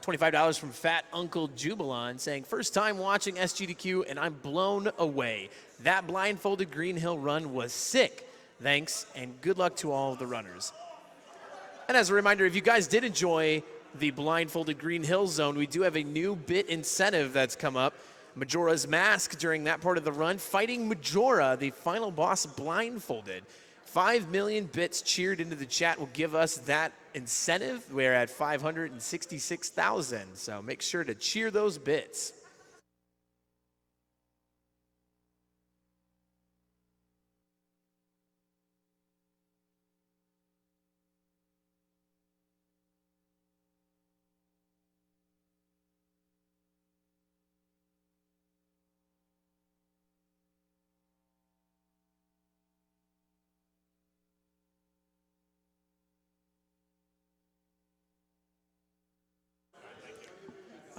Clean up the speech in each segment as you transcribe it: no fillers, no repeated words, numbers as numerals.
$25 from Fat Uncle Jubilon saying, first time watching SGDQ and I'm blown away. That blindfolded Green Hill run was sick. Thanks and good luck to all of the runners. And as a reminder, if you guys did enjoy the blindfolded Green Hill Zone, we do have a new bit incentive that's come up. Majora's Mask during that part of the run, fighting Majora, the final boss, blindfolded. 5 million bits cheered into the chat will give us that incentive. We're at 566,000, so make sure to cheer those bits.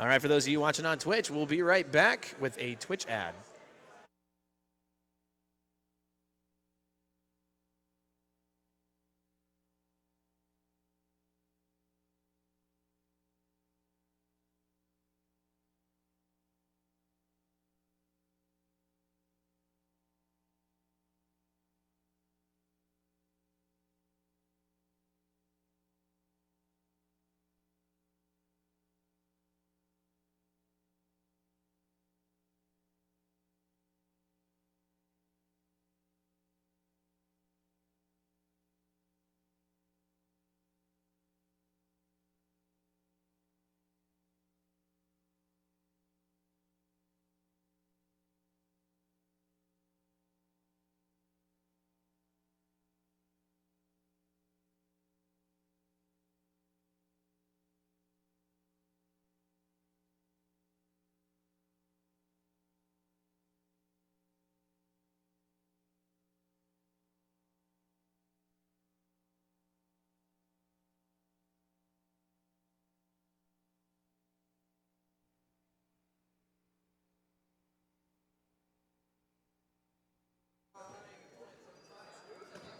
All right, for those of you watching on Twitch, we'll be right back with a Twitch ad.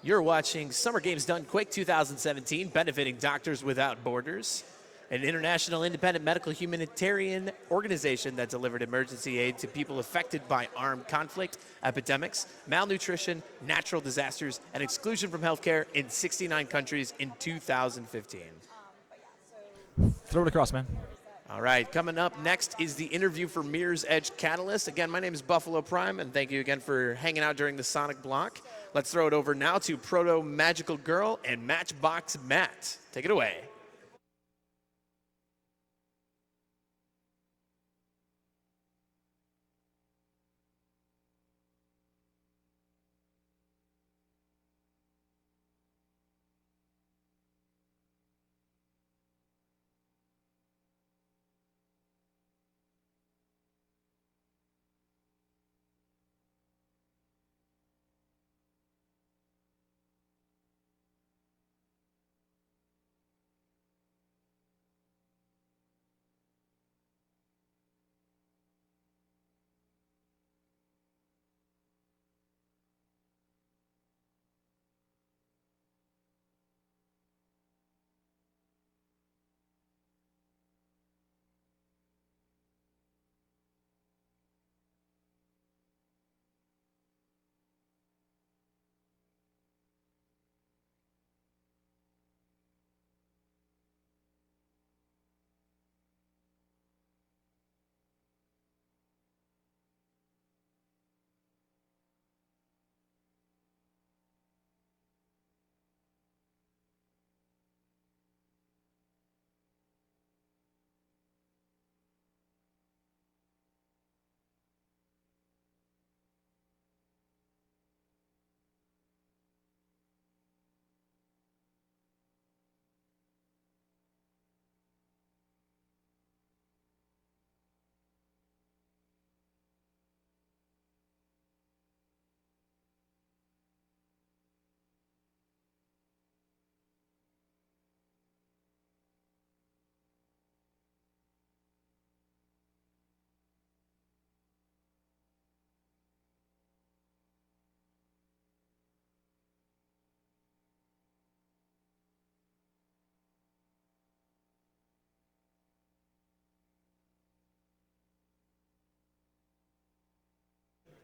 You're watching Summer Games Done Quick 2017, benefiting Doctors Without Borders, an international independent medical humanitarian organization that delivered emergency aid to people affected by armed conflict, epidemics, malnutrition, natural disasters, and exclusion from healthcare in 69 countries in 2015. Throw it across, man. All right, coming up next is the interview for Mirror's Edge Catalyst. Again, my name is Buffalo Prime, and thank you again for hanging out during the Sonic block. Let's throw it over now to Proto Magical Girl and Matchbox Matt. Take it away.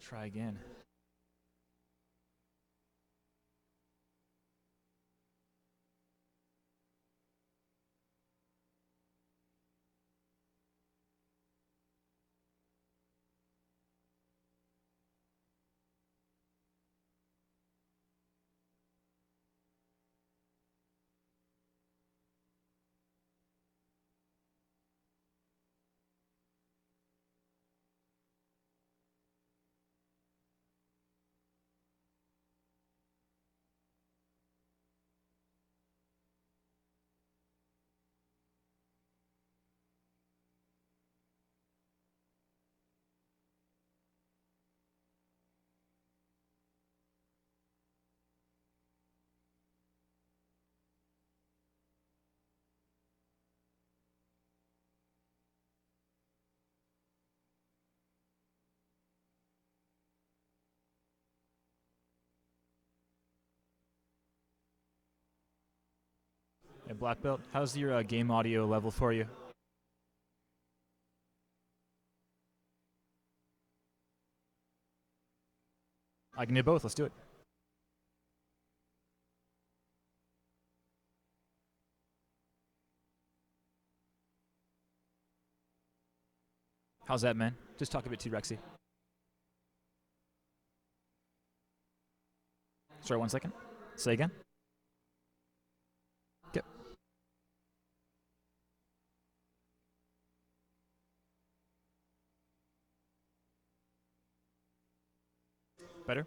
Try again. Hey, Black Belt, how's your game audio level for you? I can do both. Let's do it. How's that, man? Just talk a bit too, Rexy. Sorry, 1 second. Say again. Okay. Better?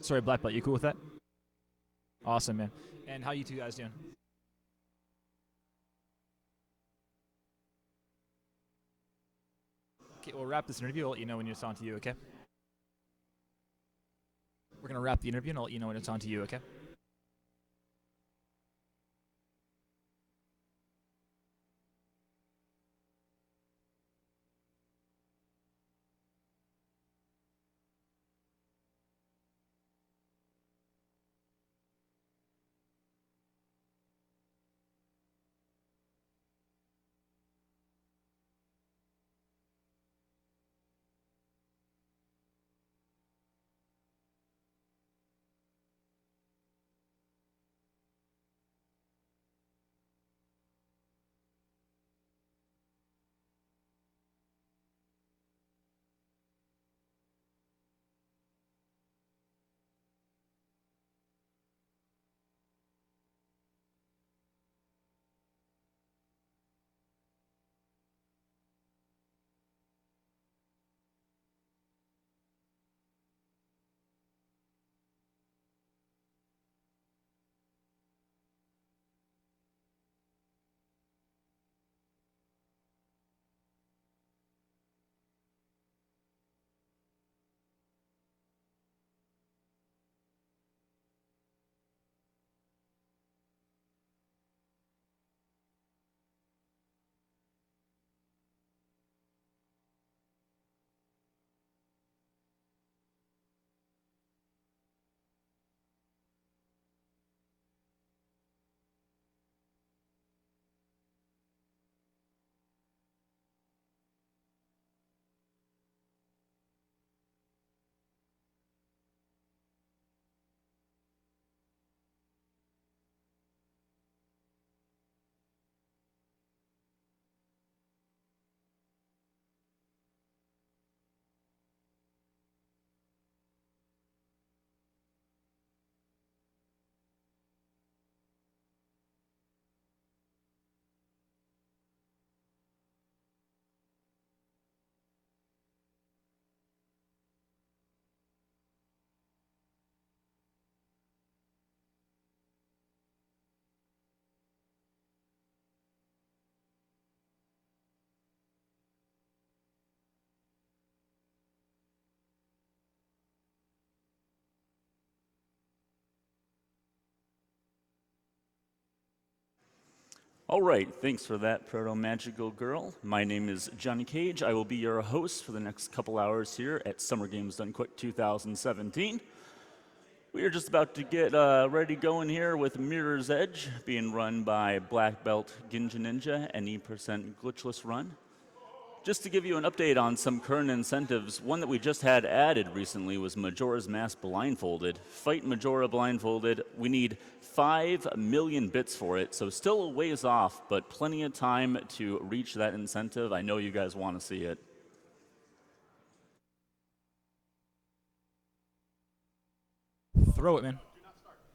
Sorry, Black Belt, you cool with that? Awesome, man. And how you two guys doing? Okay, we'll wrap this interview. I'll let you know when it's on to you, okay? We're going to wrap the interview and I'll let you know when it's on to you, okay? All right, thanks for that, Proto-Magical Girl. My name is Johnny Cage. I will be your host for the next couple hours here at Summer Games Done Quick 2017. We are just about to get ready going here with Mirror's Edge, being run by Blackbeltginganinja, an E% glitchless run. Just to give you an update on some current incentives, one that we just had added recently was Majora's Mask Blindfolded. Fight Majora Blindfolded. We need 5 million bits for it, so still a ways off, but plenty of time to reach that incentive. I know you guys want to see it. Throw it, man.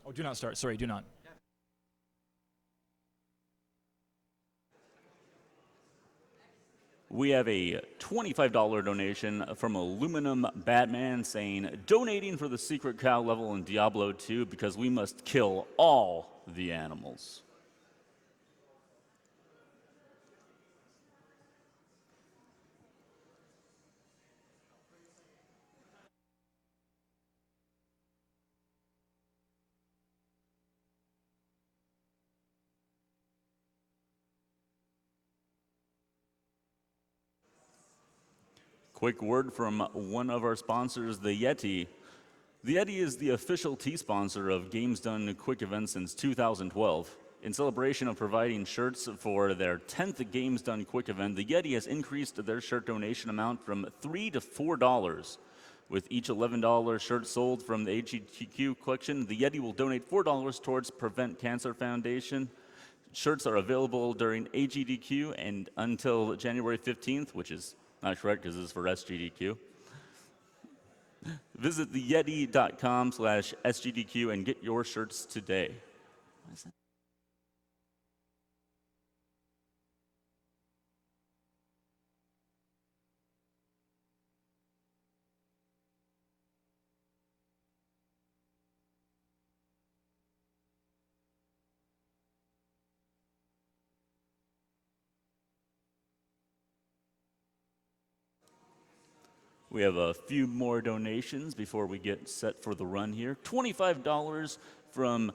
Oh, do not start. Sorry, do not. We have a $25 donation from Aluminum Batman saying, donating for the secret cow level in Diablo 2 because we must kill all the animals. Quick word from one of our sponsors, the Yeti. The Yeti is the official tea sponsor of Games Done Quick events since 2012. In celebration of providing shirts for their 10th Games Done Quick event, the Yeti has increased their shirt donation amount from $3 to $4. With each $11 shirt sold from the SGDQ collection, the Yeti will donate $4 towards Prevent Cancer Foundation. Shirts are available during AGDQ and until January 15th, which is not correct because this is for SGDQ. Visit theyeti.com/SGDQ and get your shirts today. What is that? We have a few more donations before we get set for the run here. $25 from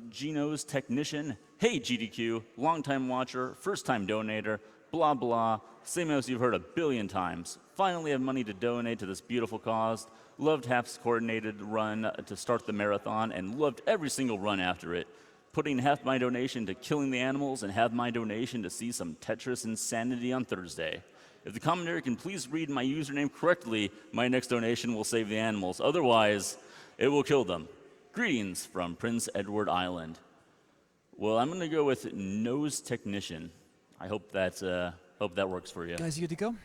Gino's Technician. Hey, GDQ, longtime watcher, first-time donator, blah, blah. Same as you've heard a billion times. Finally have money to donate to this beautiful cause. Loved Half's coordinated run to start the marathon and loved every single run after it. Putting half my donation to killing the animals and half my donation to see some Tetris insanity on Thursday. If the commentary can please read my username correctly, my next donation will save the animals. Otherwise, it will kill them. Greetings from Prince Edward Island. Well, I'm going to go with Nose Technician. I hope that works for you. Guys, you good to go?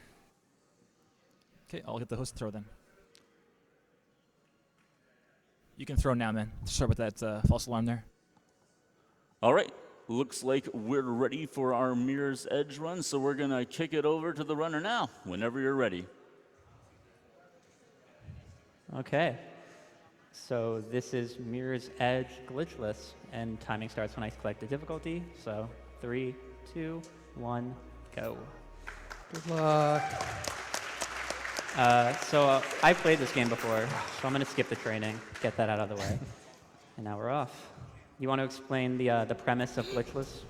Okay, I'll get the host throw then. You can throw now, man. Sorry about that false alarm there. All right. Looks like we're ready for our Mirror's Edge run, so we're going to kick it over to the runner now, whenever you're ready. Okay. So this is Mirror's Edge Glitchless, and timing starts when I select the difficulty. So 3, 2, 1, go. Good luck. I've played this game before, so I'm going to skip the training, get that out of the way, and now we're off. You want to explain the premise of Glitchless?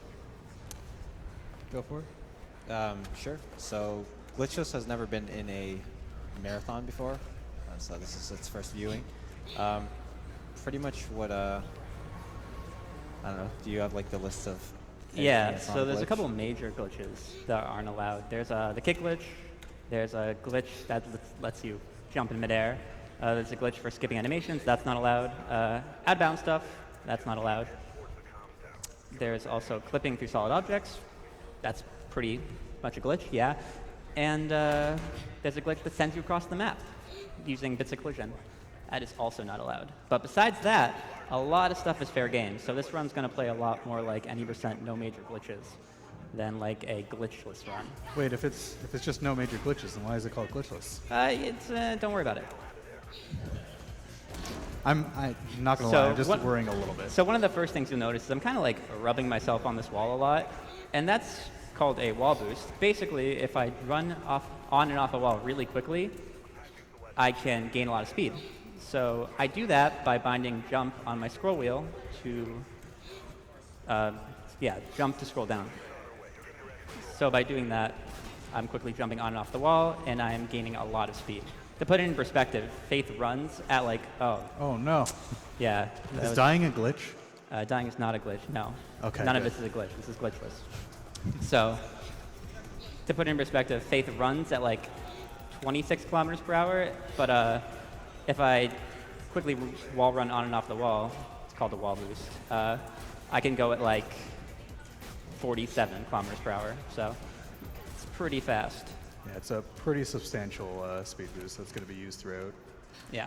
Go for it. Sure. So Glitchless has never been in a marathon before, so this is its first viewing. Pretty much what, I don't know, do you have like the list of Yeah, so there's a couple of major glitches that aren't allowed. There's the kick glitch, there's a glitch that lets you jump in midair, there's a glitch for skipping animations, that's not allowed. Add bounce stuff, that's not allowed. There's also clipping through solid objects. That's pretty much a glitch, yeah. And there's a glitch that sends you across the map using bits of collision. That is also not allowed. But besides that, a lot of stuff is fair game. So this run's going to play a lot more like any % no major glitches than like a glitchless run. Wait, if it's just no major glitches, then why is it called glitchless? Don't worry about it. I'm not gonna lie, I'm just worrying a little bit. So one of the first things you'll notice is I'm kind of like rubbing myself on this wall a lot, and that's called a wall boost. Basically, if I run on and off a wall really quickly, I can gain a lot of speed. So I do that by binding jump on my scroll wheel to, jump to scroll down. So by doing that, I'm quickly jumping on and off the wall, and I'm gaining a lot of speed. To put it in perspective, Faith runs at like, Oh no. yeah. Is dying a glitch? Dying is not a glitch, no. Okay, None good. of this is a glitch. This is glitchless. So, to put it in perspective, Faith runs at like 26 kilometers per hour, but if I quickly wall run on and off the wall, it's called a wall boost, I can go at like 47 kilometers per hour, so it's pretty fast. Yeah, it's a pretty substantial speed boost that's going to be used throughout. Yeah.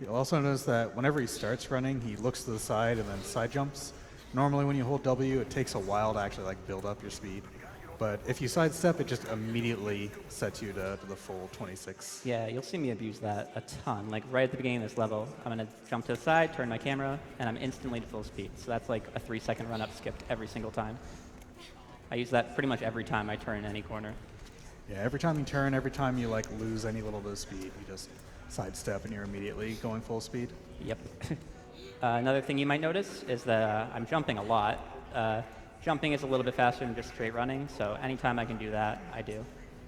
You'll also notice that whenever he starts running, he looks to the side and then side jumps. Normally when you hold W, it takes a while to actually like build up your speed. But if you sidestep, it just immediately sets you to the full 26. Yeah, you'll see me abuse that a ton. Like right at the beginning of this level, I'm going to jump to the side, turn my camera, and I'm instantly to full speed. So that's like a 3-second run up skipped every single time. I use that pretty much every time I turn any corner. Yeah, every time you turn, every time you like lose any little bit of speed, you just sidestep and you're immediately going full speed. Yep. Another thing you might notice is that I'm jumping a lot. Jumping is a little bit faster than just straight running, so anytime I can do that, I do.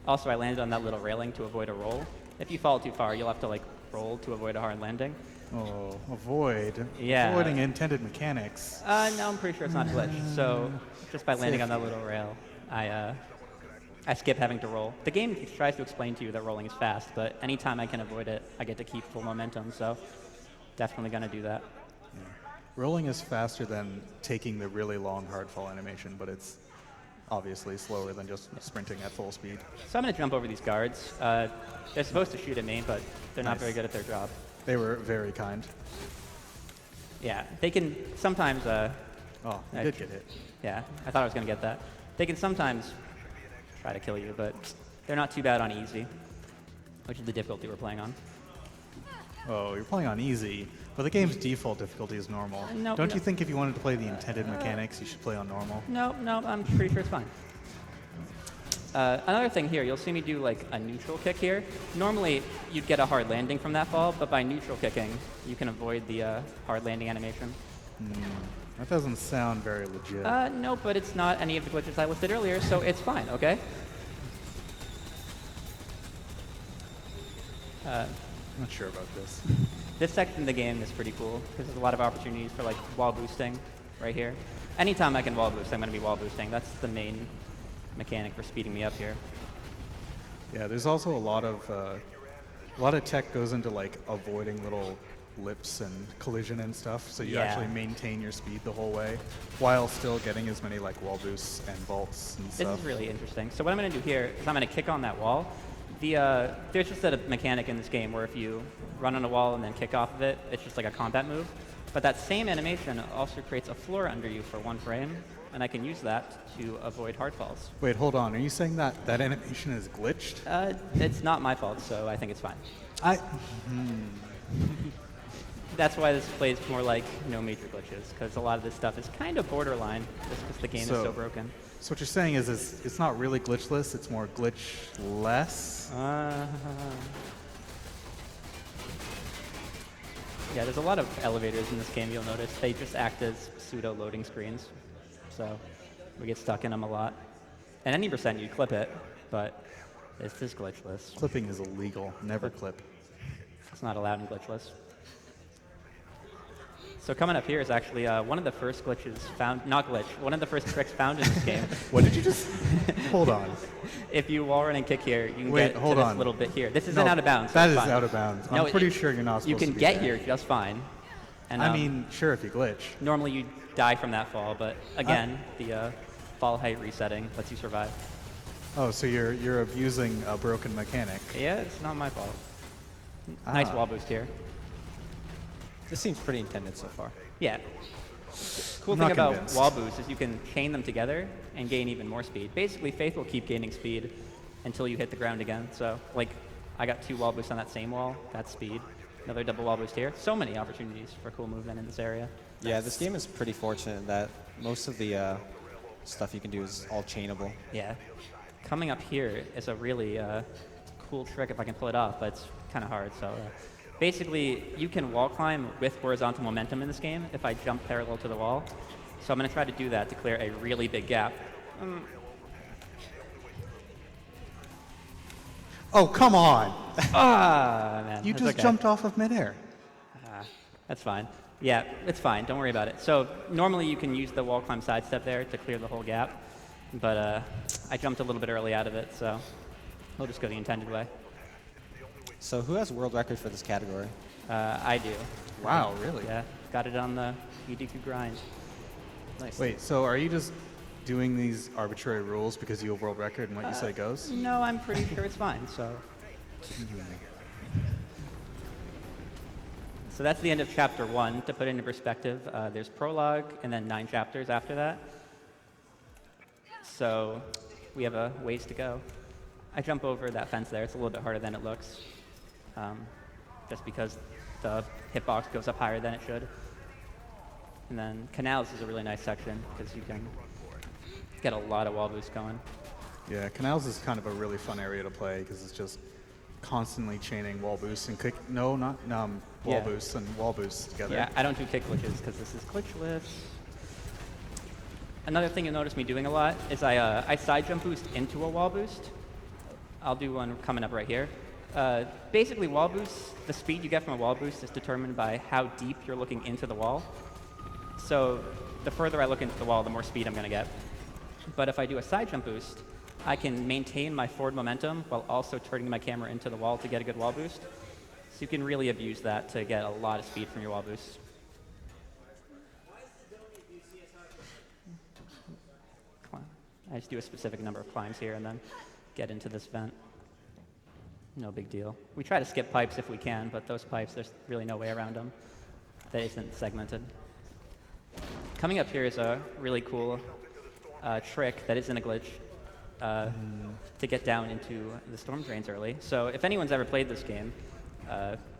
Also, I landed on that little railing to avoid a roll. If you fall too far, you'll have to like roll to avoid a hard landing. Oh, avoid. Yeah. Avoiding intended mechanics. No, I'm pretty sure it's not glitched. So just by landing on that little rail, I skip having to roll. The game tries to explain to you that rolling is fast, but anytime I can avoid it, I get to keep full momentum, so definitely going to do that. Rolling is faster than taking the really long hard fall animation, but it's obviously slower than just sprinting at full speed. So I'm going to jump over these guards. They're supposed to shoot at me, but they're not Nice. very good at their job. They were very kind. Yeah, they can sometimes... Oh, you did get hit. Yeah, I thought I was going to get that. They can sometimes try to kill you, but they're not too bad on easy, which is the difficulty we're playing on. Oh, you're playing on easy, but the game's default difficulty is normal. No, Don't no. you think if you wanted to play the intended mechanics, you should play on normal? No, I'm pretty sure it's fine. Another thing here, you'll see me do like a neutral kick here. Normally, you'd get a hard landing from that fall, but by neutral kicking, you can avoid the hard landing animation. That doesn't sound very legit. No, but it's not any of the glitches I listed earlier, so it's fine, okay? I'm not sure about this. This section of the game is pretty cool, because there's a lot of opportunities for like wall boosting right here. Anytime I can wall boost, I'm going to be wall boosting. That's the main mechanic for speeding me up here. Yeah, there's also a lot of tech goes into like avoiding little lips and collision and stuff, so you Yeah. actually maintain your speed the whole way while still getting as many like wall boosts and vaults and This stuff. is really interesting. So what I'm going to do here is I'm going to kick on that wall. There's just a mechanic in this game where if you run on a wall and then kick off of it, it's just like a combat move. But that same animation also creates a floor under you for 1 frame, and I can use that to avoid hard falls. Wait, hold on. Are you saying that that animation is glitched? It's not my fault, so I think it's fine. I That's why this plays more like no major glitches, because a lot of this stuff is kind of borderline, just because the game is so broken. So what you're saying is it's not really glitchless, it's more glitchless? Yeah, there's a lot of elevators in this game, you'll notice. They just act as pseudo loading screens, so we get stuck in them a lot. And any percent you clip it, but it's just glitchless. Clipping is illegal. Never clip. It's not allowed in glitchless. So coming up here is actually one of the first glitches found, not glitch, one of the first tricks found in this game. What did you just? Hold on. If you wall run and kick here, you can Wait, get hold to this on. little bit here. This isn't No, out of bounds. That so is it's fine. out of bounds. No, I'm pretty sure you're not supposed You can to be get there. here just fine. And, I mean, sure if you glitch. normally you die from that fall, but again, the fall height resetting lets you survive. Oh, so you're abusing a broken mechanic. Yeah, it's not my fault. Nice Ah. wall boost here. This seems pretty intended so far. Yeah. Cool I'm thing not about convinced. wall boosts is you can chain them together and gain even more speed. Basically, Faith will keep gaining speed until you hit the ground again. So, like, I got 2 wall boosts on that same wall. That's speed. Another double wall boost here. So many opportunities for cool movement in this area. Yeah, this game is pretty fortunate that most of the stuff you can do is all chainable. Yeah. Coming up here is a really cool trick if I can pull it off, but it's kind of hard. So basically, you can wall climb with horizontal momentum in this game if I jump parallel to the wall. So I'm going to try to do that to clear a really big gap. Oh, come on! Ah, man. You that's just okay. jumped off of midair. That's fine. Yeah, it's fine. Don't worry about it. So normally you can use the wall climb sidestep there to clear the whole gap, but I jumped a little bit early out of it, so we'll just go the intended way. So who has world record for this category? I do. Wow, really? Yeah, got it on the EDQ grind. Nice. Wait, so are you just doing these arbitrary rules because you have world record and what you say goes? No, I'm pretty sure it's fine, so. So that's the end of chapter 1. To put it into perspective, there's prologue and then 9 chapters after that. So we have a ways to go. I jump over that fence there. It's a little bit harder than it looks, just because the hitbox goes up higher than it should. And then canals is a really nice section because you can get a lot of wall boosts going. Yeah, canals is kind of a really fun area to play because it's just constantly chaining wall boosts and kick. No, not wall Yeah. boosts and wall boosts together. Yeah, I don't do kick glitches because this is glitchless. Another thing you'll notice me doing a lot is I side jump boost into a wall boost. I'll do one coming up right here. Basically, wall boosts, the speed you get from a wall boost is determined by how deep you're looking into the wall. So the further I look into the wall, the more speed I'm going to get. But if I do a side jump boost, I can maintain my forward momentum while also turning my camera into the wall to get a good wall boost. So you can really abuse that to get a lot of speed from your wall boosts. I just do a specific number of climbs here and then get into this vent. No big deal. We try to skip pipes if we can, but those pipes, there's really no way around them that isn't segmented. Coming up here is a really cool trick that isn't a glitch to get down into the storm drains early. So if anyone's ever played this game,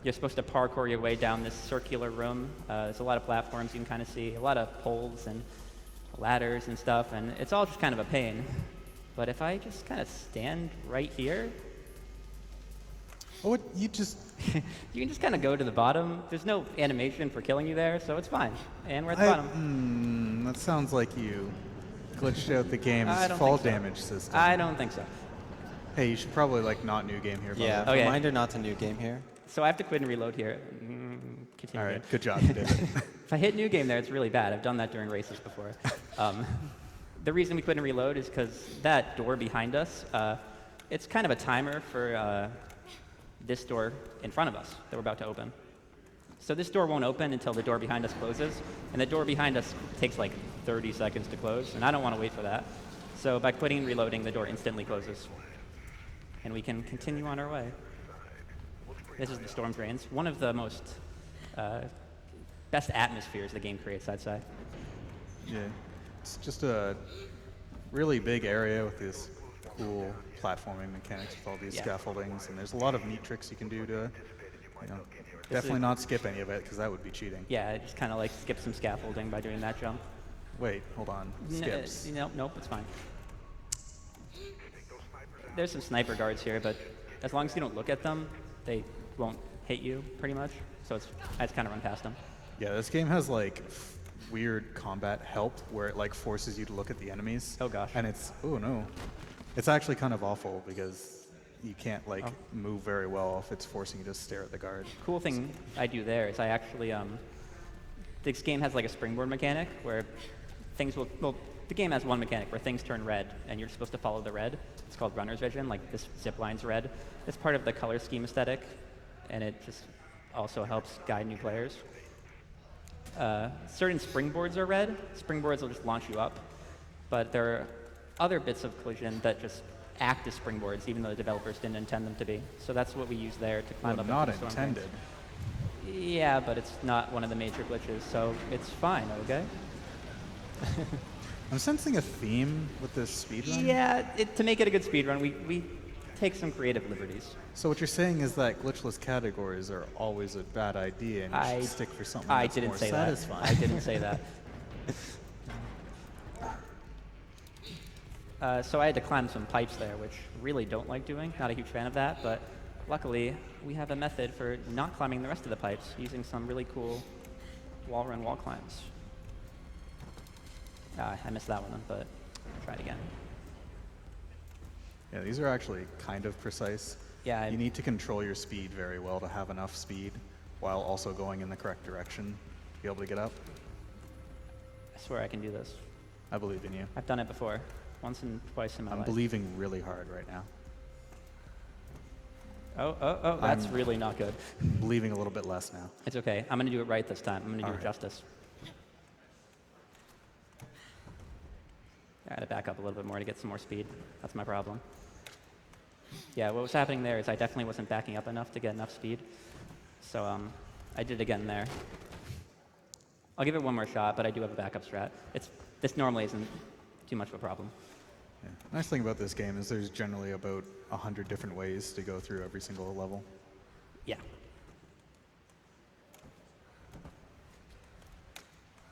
you're supposed to parkour your way down this circular room. There's a lot of platforms you can kind of see, a lot of poles and ladders and stuff, and it's all just kind of a pain. But if I just kind of stand right here, Oh, what, you just... you can just kind of go to the bottom. There's no animation for killing you there, so it's fine. And we're at the bottom. That sounds like you glitched out the game's I don't fall think so. damage system. I don't think so. Hey, you should probably like not new game here. Yeah, Okay. reminder not to new game here. So I have to quit and reload here. Continue. All right, good job, you did it. If I hit new game there, it's really bad. I've done that during races before. The reason we couldn't reload is because that door behind us, it's kind of a timer for this door in front of us that we're about to open. So this door won't open until the door behind us closes, and the door behind us takes like 30 seconds to close, and I don't want to wait for that. So by quitting and reloading, the door instantly closes, and we can continue on our way. This is the storm drains, one of the most best atmospheres the game creates, I'd say. Yeah, it's just a really big area with this cool platforming mechanics with all these Yeah. scaffoldings, and there's a lot of neat tricks you can do to, definitely not skip any of it because that would be cheating. Yeah, I just kind of like skip some scaffolding by doing that jump. Wait, hold on, skips. Nope, it's fine. There's some sniper guards here, but as long as you don't look at them, they won't hit you, pretty much. So I just kind of run past them. Yeah, this game has like weird combat help where it like forces you to look at the enemies. Oh, gosh. And it's, oh no. It's actually kind of awful because you can't like move very well if it's forcing you to stare at the guard. Cool thing I do there is I actually, this game has like a springboard mechanic where things will, well, the game has one mechanic where things turn red and you're supposed to follow the red. It's called runner's vision, like this zip line's red. It's part of the color scheme aesthetic, and it just also helps guide new players. Certain springboards are red. Springboards will just launch you up, but there are other bits of collision that just act as springboards, even though the developers didn't intend them to be. So that's what we use there to climb Well, up. not into the storm drains. intended. Yeah, but it's not one of the major glitches, so it's fine, okay? I'm sensing a theme with this speedrun. Yeah, to make it a good speedrun, we take some creative liberties. So what you're saying is that glitchless categories are always a bad idea, and you should stick for something I that's didn't more say satisfying. that. I didn't say that. So I had to climb some pipes there, which I really don't like doing. Not a huge fan of that, but luckily we have a method for not climbing the rest of the pipes using some really cool wall run wall climbs. I missed that one, but I'll try it again. Yeah, these are actually kind of precise. Yeah, You need to control your speed very well to have enough speed while also going in the correct direction to be able to get up. I swear I can do this. I believe in you. I've done it before, once and twice in my I'm life. believing really hard right now. Oh, that's really not good. Believing a little bit less now. It's okay. I'm going to do it right this time. I'm going to do All it right. justice. I got to back up a little bit more to get some more speed. That's my problem. Yeah, what was happening there is I definitely wasn't backing up enough to get enough speed. So I did it again there. I'll give it one more shot, but I do have a backup strat. This normally isn't too much of a problem. Yeah. Nice thing about this game is there's generally about 100 different ways to go through every single level. Yeah.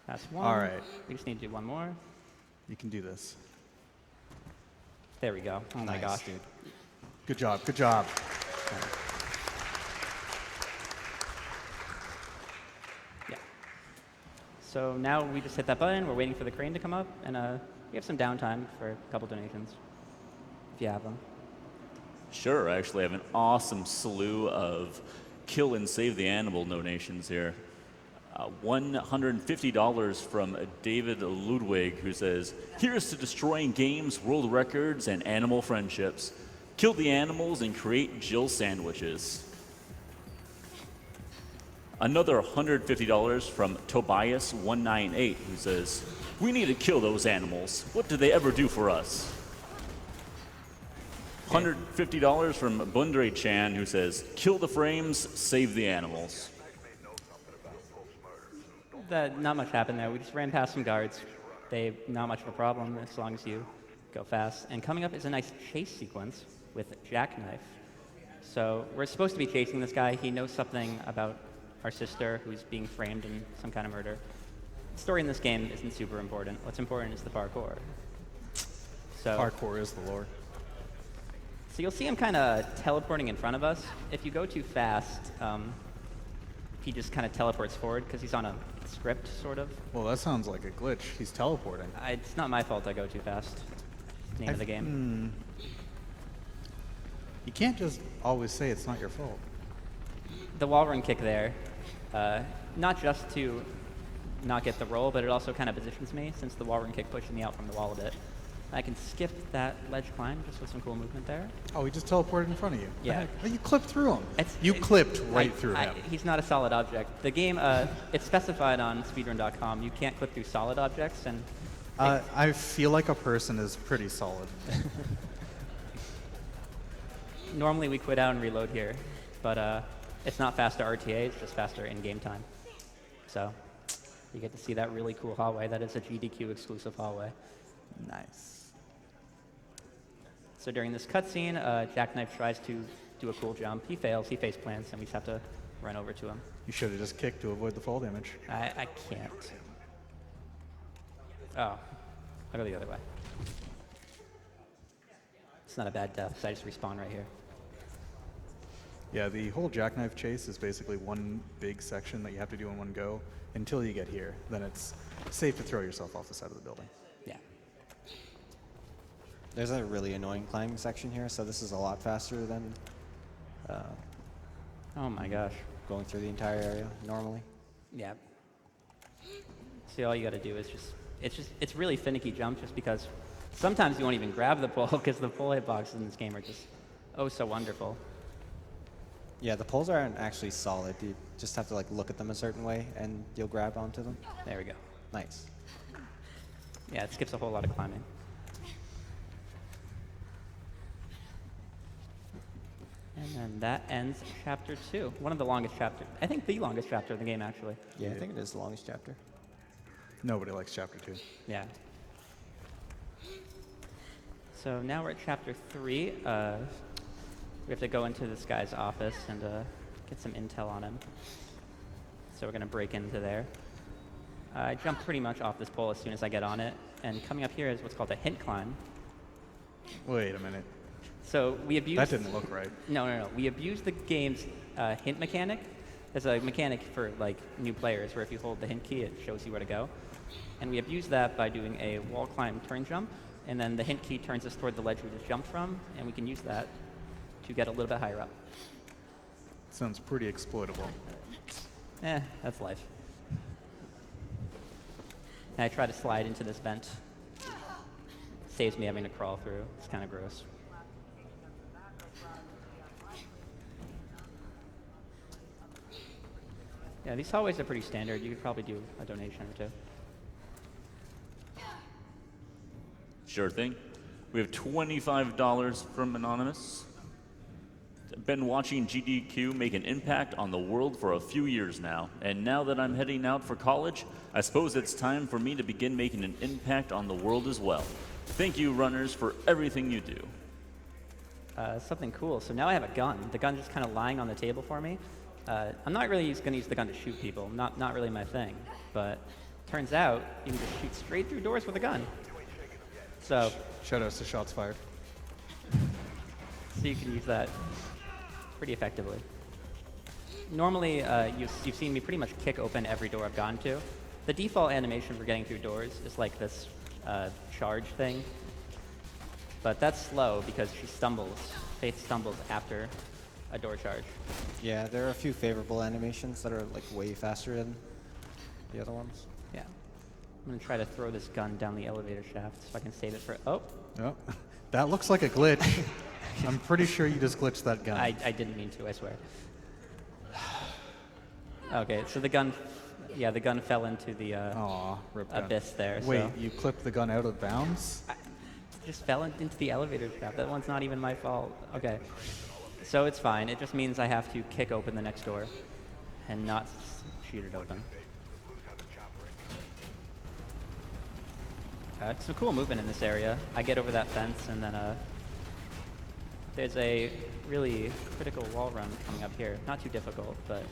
That's one. All right. We just need to do one more. You can do this. There we go. Oh my Nice, gosh. dude. Good job. Good job. Yeah. So now we just hit that button. We're waiting for the crane to come up, and we have some downtime for a couple donations, if you have them. Sure, I actually have an awesome slew of kill and save the animal donations here. $150 from David Ludwig, who says, "Here's to destroying games, world records, and animal friendships. Kill the animals and create Jill sandwiches." Another $150 from Tobias198, who says, "We need to kill those animals. What do they ever do for us?" $150 from Bundre Chan, who says, "Kill the frames, save the animals." Not much happened there. We just ran past some guards. Not much of a problem as long as you go fast. And coming up is a nice chase sequence with Jackknife. So we're supposed to be chasing this guy. He knows something about our sister who's being framed in some kind of murder. The story in this game isn't super important. What's important is the parkour. So Parkour is the lore. So you'll see him kind of teleporting in front of us. If you go too fast, he just kind of teleports forward because he's on a script, sort of. Well, that sounds like a glitch. He's teleporting. It's not my fault I go too fast. It's the name of the game. You can't just always say it's not your fault. The wall run kick there, not just to not get the roll, but it also kind of positions me since the wall run kick pushes me out from the wall a bit. I can skip that ledge climb just with some cool movement there. Oh, he just teleported in front of you. Yeah. Oh, you clipped through him. It's- You it's- clipped right through him. He's not a solid object. The game, it's specified on speedrun.com. You can't clip through solid objects, and I feel like a person is pretty solid. normally we quit out and reload here, but it's not faster RTA, it's just faster in-game time. So you get to see that really cool hallway. That is a GDQ exclusive hallway. Nice. So during this cutscene, Jackknife tries to do a cool jump. He fails, he face plants, and we just have to run over to him. You should have just kicked to avoid the fall damage. I can't. Oh, I'll go the other way. It's not a bad death, so I just respawn right here. Yeah, the whole jackknife chase is basically one big section that you have to do in one go until you get here. Then it's safe to throw yourself off the side of the building. Yeah. There's a really annoying climbing section here, so this is a lot faster than Oh my gosh. going through the entire area normally. Yeah. See, all you got to do is it's really finicky jump just because sometimes you won't even grab the pole because the pole hitboxes in this game are just oh so wonderful. Yeah, the poles aren't actually solid. You just have to like look at them a certain way, and you'll grab onto them. There we go. Nice. Yeah, it skips a whole lot of climbing. And then that ends chapter 2. One of the longest chapters. I think the longest chapter of the game, actually. Yeah, I think it is the longest chapter. Nobody likes chapter 2. Yeah. So now we're at chapter 3. We have to go into this guy's office and get some intel on him. So we're going to break into there. I jump pretty much off this pole as soon as I get on it. And coming up here is what's called a hint climb. Wait a minute. So we abuse... That didn't look right. No. We abuse the game's hint mechanic. There's a mechanic for like new players where if you hold the hint key, it shows you where to go. And we abuse that by doing a wall climb turn jump. And then the hint key turns us toward the ledge we just jumped from. And we can use that to get a little bit higher up. Sounds pretty exploitable. That's life. And I try to slide into this vent. Saves me having to crawl through. It's kind of gross. Yeah, these hallways are pretty standard. You could probably do a donation or two. Sure thing. We have $25 from Anonymous. Been watching GDQ make an impact on the world for a few years now, and now that I'm heading out for college, I suppose it's time for me to begin making an impact on the world as well. Thank you, runners, for everything you do. Something cool. So now I have a gun. The gun's just kind of lying on the table for me. I'm not really going to use the gun to shoot people. Not really my thing. But turns out you can just shoot straight through doors with a gun. So Shoutouts to shots fired. you can use that pretty effectively. Normally, you've seen me pretty much kick open every door I've gone to. The default animation for getting through doors is like this charge thing. But that's slow because Faith stumbles after a door charge. Yeah, there are a few favorable animations that are like way faster than the other ones. Yeah. I'm gonna try to throw this gun down the elevator shaft so I can save it for, oh. Oh, that looks like a glitch. I'm pretty sure you just glitched that gun. I didn't mean to, I swear. Okay, so the gun fell into the Aw, rip gun. abyss there. Wait, so. you clipped the gun out of bounds? Just fell into the elevator shaft. That one's not even my fault. Okay. So it's fine. It just means I have to kick open the next door and not shoot it open. Some cool movement in this area. I get over that fence and then there's a really critical wall run coming up here. Not too difficult, but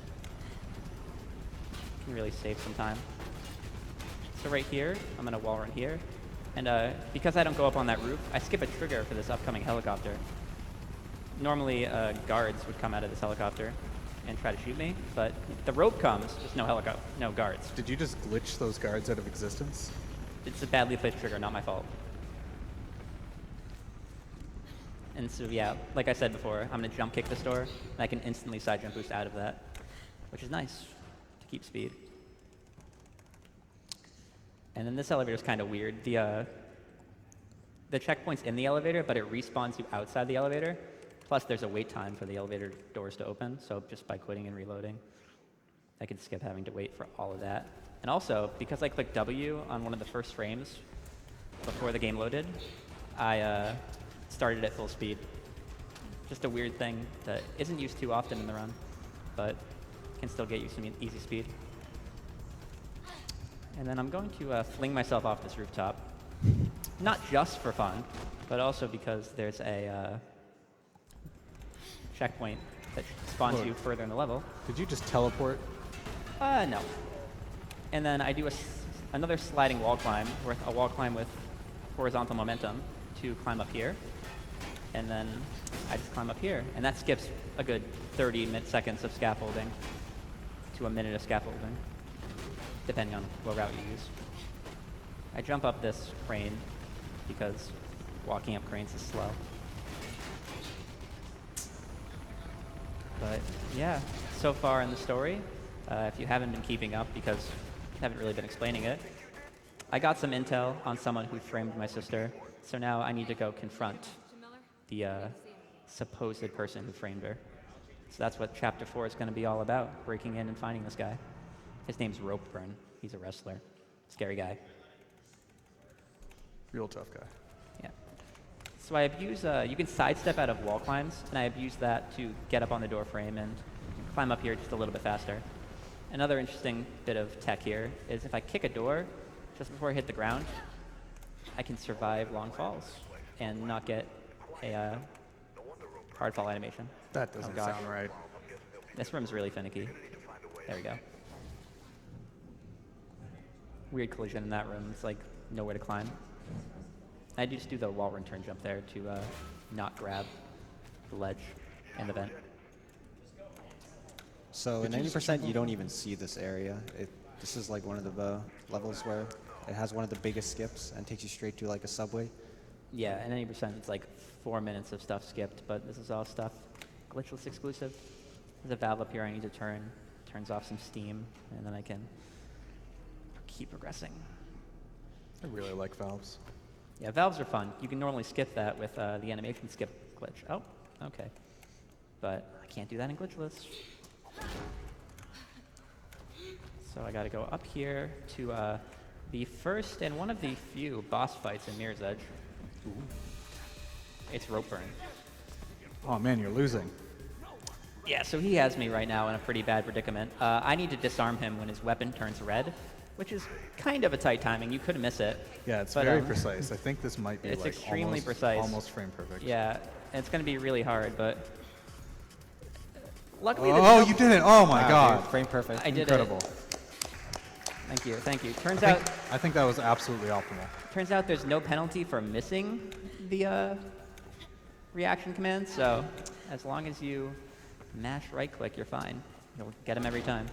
can really save some time. So right here, I'm gonna wall run here. And because I don't go up on that roof, I skip a trigger for this upcoming helicopter. Normally, guards would come out of this helicopter and try to shoot me, but the rope comes, just no guards. Did you just glitch those guards out of existence? It's a badly placed trigger, not my fault. And so yeah, like I said before, I'm gonna jump kick this door, and I can instantly side jump boost out of that, which is nice to keep speed. And then this elevator is kind of weird. The checkpoint's in the elevator, but it respawns you outside the elevator. Plus, there's a wait time for the elevator doors to open, so just by quitting and reloading, I could skip having to wait for all of that. And also, because I clicked W on one of the first frames before the game loaded, I started at full speed. Just a weird thing that isn't used too often in the run, but can still get you some easy speed. And then I'm going to fling myself off this rooftop, not just for fun, but also because there's a checkpoint that spawns you further in the level. Did you just teleport? No. And then I do another sliding wall climb, a wall climb with horizontal momentum to climb up here. And then I just climb up here. And that skips a good 30 seconds of scaffolding to a minute of scaffolding, depending on what route you use. I jump up this crane because walking up cranes is slow. But yeah, so far in the story, if you haven't been keeping up because I haven't really been explaining it, I got some intel on someone who framed my sister, so now I need to go confront the supposed person who framed her. So that's what Chapter 4 is going to be all about, breaking in and finding this guy. His name's Ropeburn. He's a wrestler. Scary guy. Real tough guy. Yeah. So I abuse, you can sidestep out of wall climbs, and I abuse that to get up on the door frame and climb up here just a little bit faster. Another interesting bit of tech here is if I kick a door just before I hit the ground, I can survive long falls and not get a hard fall animation. That doesn't sound right. This room's really finicky. There we go. Weird collision in that room. It's like nowhere to climb. I just do the wall run turn jump there to not grab the ledge in the vent. So in 90%, you don't even see this area. This is like one of the levels where it has one of the biggest skips and takes you straight to like a subway. Yeah, and 90% it's like 4 minutes of stuff skipped, but this is all stuff Glitchless exclusive. There's a valve up here I need to turn. Turns off some steam, and then I can keep progressing. I really like valves. Yeah, valves are fun. You can normally skip that with the animation skip glitch. Oh, okay. But I can't do that in Glitchless. So I gotta go up here to the first and one of the few boss fights in Mirror's Edge. Ooh. It's rope burn. Oh man, you're losing. Yeah, so he has me right now in a pretty bad predicament. I need to disarm him when his weapon turns red, which is kind of a tight timing. You could miss it. Yeah, it's but, very precise. I think this might be it's like extremely precise. Almost frame perfect. Yeah, and it's going to be really hard, but luckily. Oh, you did it! Oh my Wow, God! dude, frame perfect. I did Incredible. it. Thank you, thank you. I think that was absolutely optimal. Turns out there's no penalty for missing the reaction command. So as long as you mash right click, you're fine. You'll get him every time.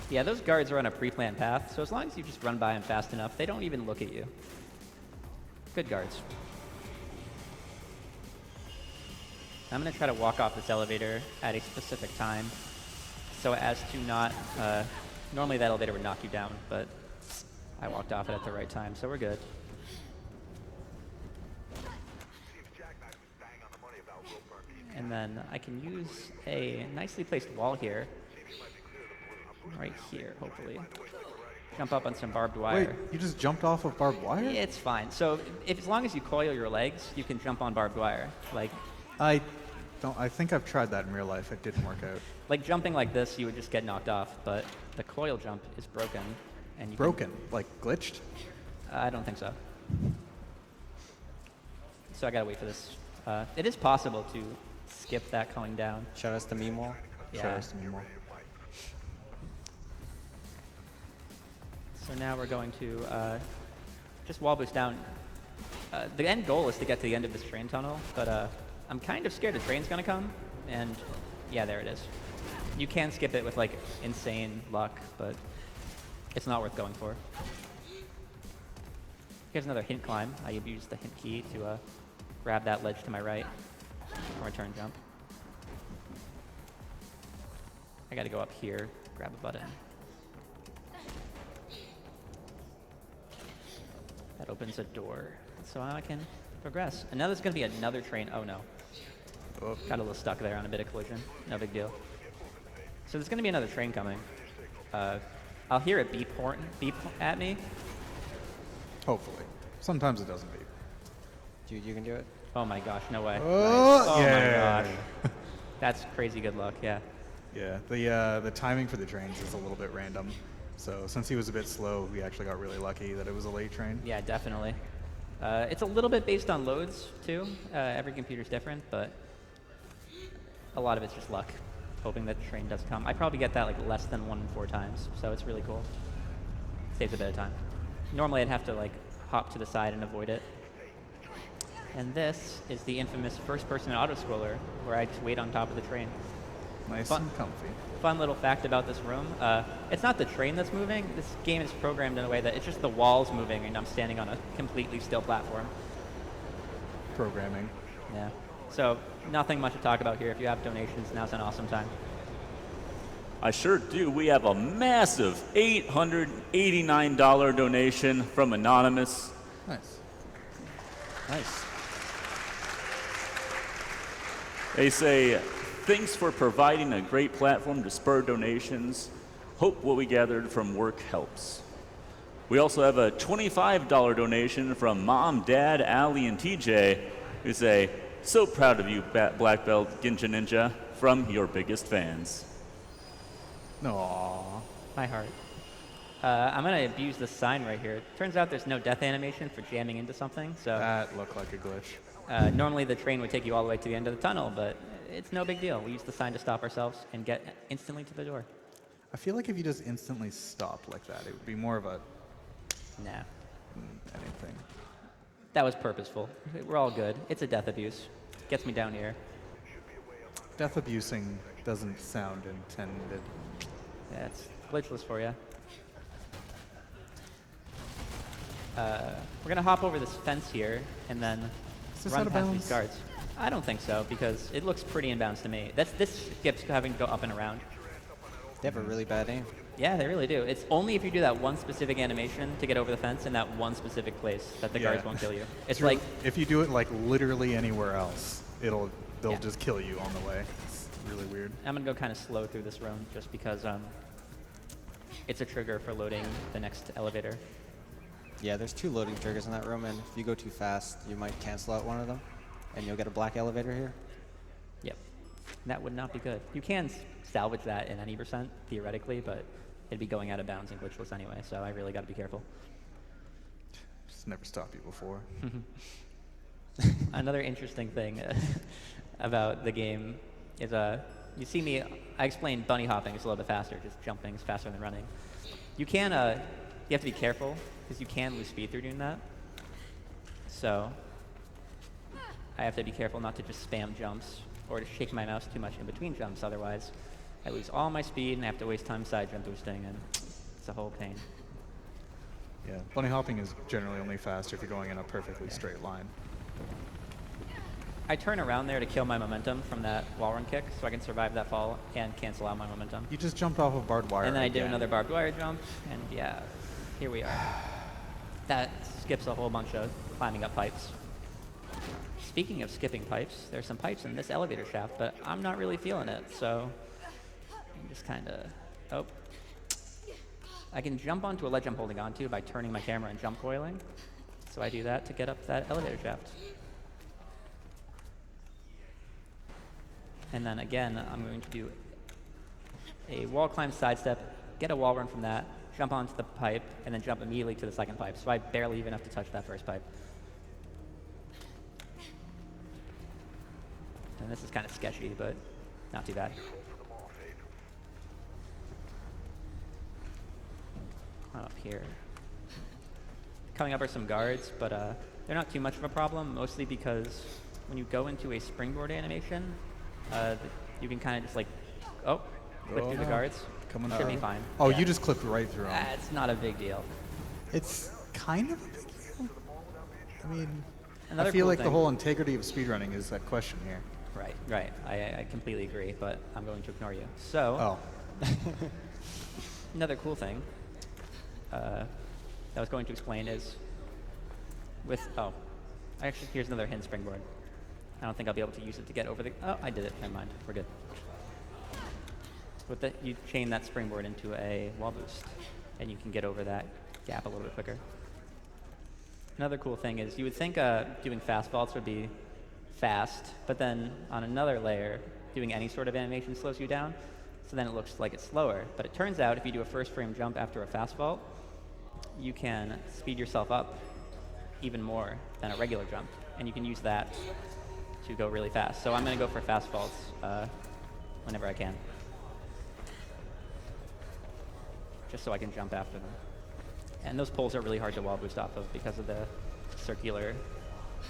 Yeah, those guards are on a pre-planned path, so as long as you just run by them fast enough, they don't even look at you. Good guards. I'm going to try to walk off this elevator at a specific time so as to not... normally that elevator would knock you down, but I walked off it at the right time, so we're good. And then I can use a nicely placed wall here. Right here, hopefully. Jump up on some barbed wire. Wait, you just jumped off of barbed wire? It's fine. So as long as you coil your legs, you can jump on barbed wire. Like I think I've tried that in real life. It didn't work out. like jumping like this, you would just get knocked off. But the coil jump is broken, and you Broken? Like glitched? I don't think so. So I gotta wait for this. It is possible to skip that going down. Shout outs to Meme Wall. Yeah. Show us to me more. So now we're going to just wall boost down. The end goal is to get to the end of this train tunnel, but I'm kind of scared the train's gonna come, and yeah, there it is. You can skip it with like insane luck, but it's not worth going for. Here's another hint climb. I use the hint key to grab that ledge to my right, or a turn jump. I gotta go up here, grab a button. That opens a door, so I can progress. And now there's going to be another train. Oh no. Oh. Got a little stuck there on a bit of collision. No big deal. So there's going to be another train coming. I'll hear it beep at me. Hopefully. Sometimes it doesn't beep. Dude, you can do it. Oh my gosh, no way. Oh, Oh yeah. my gosh. That's crazy good luck, yeah. Yeah, the timing for the trains is a little bit random. So since he was a bit slow, we actually got really lucky that it was a late train. Yeah, definitely. It's a little bit based on loads, too. Every computer's different, but a lot of it's just luck, hoping that the train does come. I probably get that like less than 1 in 4 times, so it's really cool. Saves a bit of time. Normally I'd have to like hop to the side and avoid it. And this is the infamous first-person auto-scroller, where I just wait on top of the train. Nice Fun. and comfy. Fun little fact about this room, it's not the train that's moving. This game is programmed in a way that it's just the walls moving and I'm standing on a completely still platform. Programming. Yeah. So nothing much to talk about here. If you have donations, now's an awesome time. I sure do. We have a massive $889 donation from Anonymous. Nice. Nice. They say, thanks for providing a great platform to spur donations. Hope what we gathered from work helps. We also have a $25 donation from Mom, Dad, Allie, and TJ, who say, so proud of you, Blackbeltginganinja, from your biggest fans. Aww. My heart. I'm going to abuse this sign right here. Turns out there's no death animation for jamming into something, so That looked like a glitch. normally the train would take you all the way to the end of the tunnel, but it's no big deal. We use the sign to stop ourselves and get instantly to the door. I feel like if you just instantly stop like that, it would be more of a Nah. anything. That was purposeful. We're all good. It's a death abuse. Gets me down here. Death abusing doesn't sound intended. Yeah, it's glitchless for you. We're going to hop over this fence here, and then... Is this run out of past bounds? these guards. I don't think so, because it looks pretty in bounds to me. This skips having to go up and around. They have a really bad aim. Yeah, they really do. It's only if you do that one specific animation to get over the fence in that one specific place that the guards won't kill you. It's like, if you do it like literally anywhere else, they'll Yeah. just kill you on the way. It's really weird. I'm going to go kind of slow through this room just because it's a trigger for loading the next elevator. Yeah, there's 2 loading triggers in that room, and if you go too fast, you might cancel out one of them, and you'll get a black elevator here. Yep. That would not be good. You can salvage that in any percent, theoretically, but it'd be going out of bounds and glitchless anyway, so I really got to be careful. Just never stopped you before. Another interesting thing about the game is you see me, I explained bunny hopping is a little bit faster, just jumping is faster than running. You can, you have to be careful, because you can lose speed through doing that. So I have to be careful not to just spam jumps or to shake my mouse too much in between jumps, otherwise I lose all my speed and I have to waste time side jump boosting, and it's a whole pain. Yeah, bunny hopping is generally only faster if you're going in a perfectly straight line. I turn around there to kill my momentum from that wall run kick so I can survive that fall and cancel out my momentum. You just jumped off of barbed wire. And then I did again. another barbed wire jump, and yeah, here we are. That skips a whole bunch of climbing up pipes. Speaking of skipping pipes, there's some pipes in this elevator shaft, but I'm not really feeling it, so I'm just kind of, oh. I can jump onto a ledge I'm holding onto by turning my camera and jump coiling, so I do that to get up that elevator shaft. And then again, I'm going to do a wall climb sidestep, get a wall run from that, jump onto the pipe, and then jump immediately to the second pipe. So I barely even have to touch that first pipe. And this is kind of sketchy, but not too bad. Up here. Coming up are some guards, but they're not too much of a problem, mostly because when you go into a springboard animation, you can kind of just like, clip through the guards. Coming Should be through. fine. Oh, Yeah. you just clipped right through them. It's not a big deal. It's kind of a big deal. I mean, Another I feel cool like the thing- whole integrity of speedrunning is that question here. Right. I completely agree, but I'm going to ignore you. So, Oh, another cool thing that I was going to explain is actually, here's another hidden springboard. I don't think I'll be able to use it to get over the, I did it, never mind, we're good. With you chain that springboard into a wall boost, and you can get over that gap a little bit quicker. Another cool thing is you would think doing fast vaults would be fast, but then on another layer, doing any sort of animation slows you down, so then it looks like it's slower. But it turns out if you do a first frame jump after a fast vault, you can speed yourself up even more than a regular jump, and you can use that to go really fast. So I'm going to go for fast vaults whenever I can, just so I can jump after them. And those poles are really hard to wall boost off of because of the circular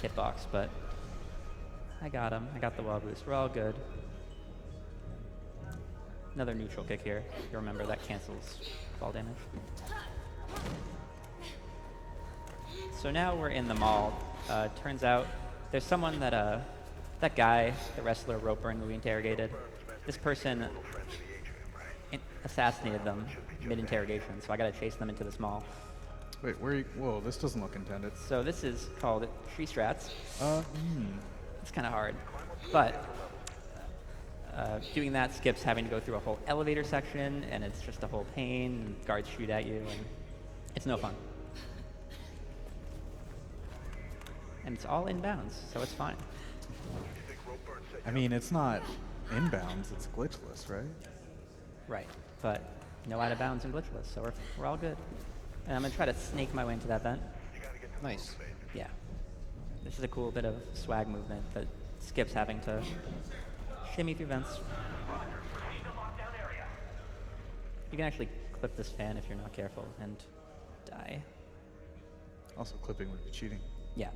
hitbox, but I got them. I got the wall boost. We're all good. Another neutral kick here. You remember that cancels fall damage. So now we're in the mall. Turns out there's someone that guy, the wrestler Roper and who we interrogated, this person assassinated them mid-interrogation, so I gotta chase them into this mall. wait, whoa, this doesn't look intended. So this is called tree strats. It's kind of hard, but doing that skips having to go through a whole elevator section, and it's just a whole pain, and guards shoot at you, and it's no fun. And it's all inbounds, so it's fine. I mean, it's not inbounds, it's glitchless, right? Right, but no out of bounds and glitchless, so we're all good. And I'm gonna try to snake my way into that vent. Nice. Yeah. This is a cool bit of swag movement that skips having to shimmy through vents. You can actually clip this fan if you're not careful and die. Also, clipping would be cheating. Yeah.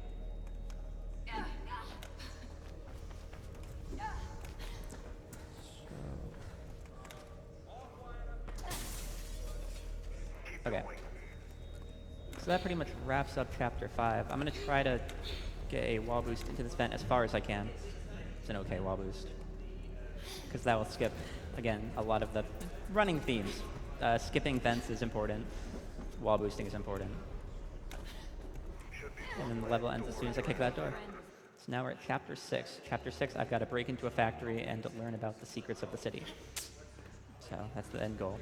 Okay. So that pretty much wraps up Chapter 5. I'm going to try to get a wall boost into this vent as far as I can. It's an okay wall boost. Because that will skip, again, a lot of the running themes. Skipping vents is important. Wall boosting is important. And then the level ends as soon as I kick that door. So now we're at Chapter 6. Chapter 6, I've got to break into a factory and learn about the secrets of the city. So that's the end goal.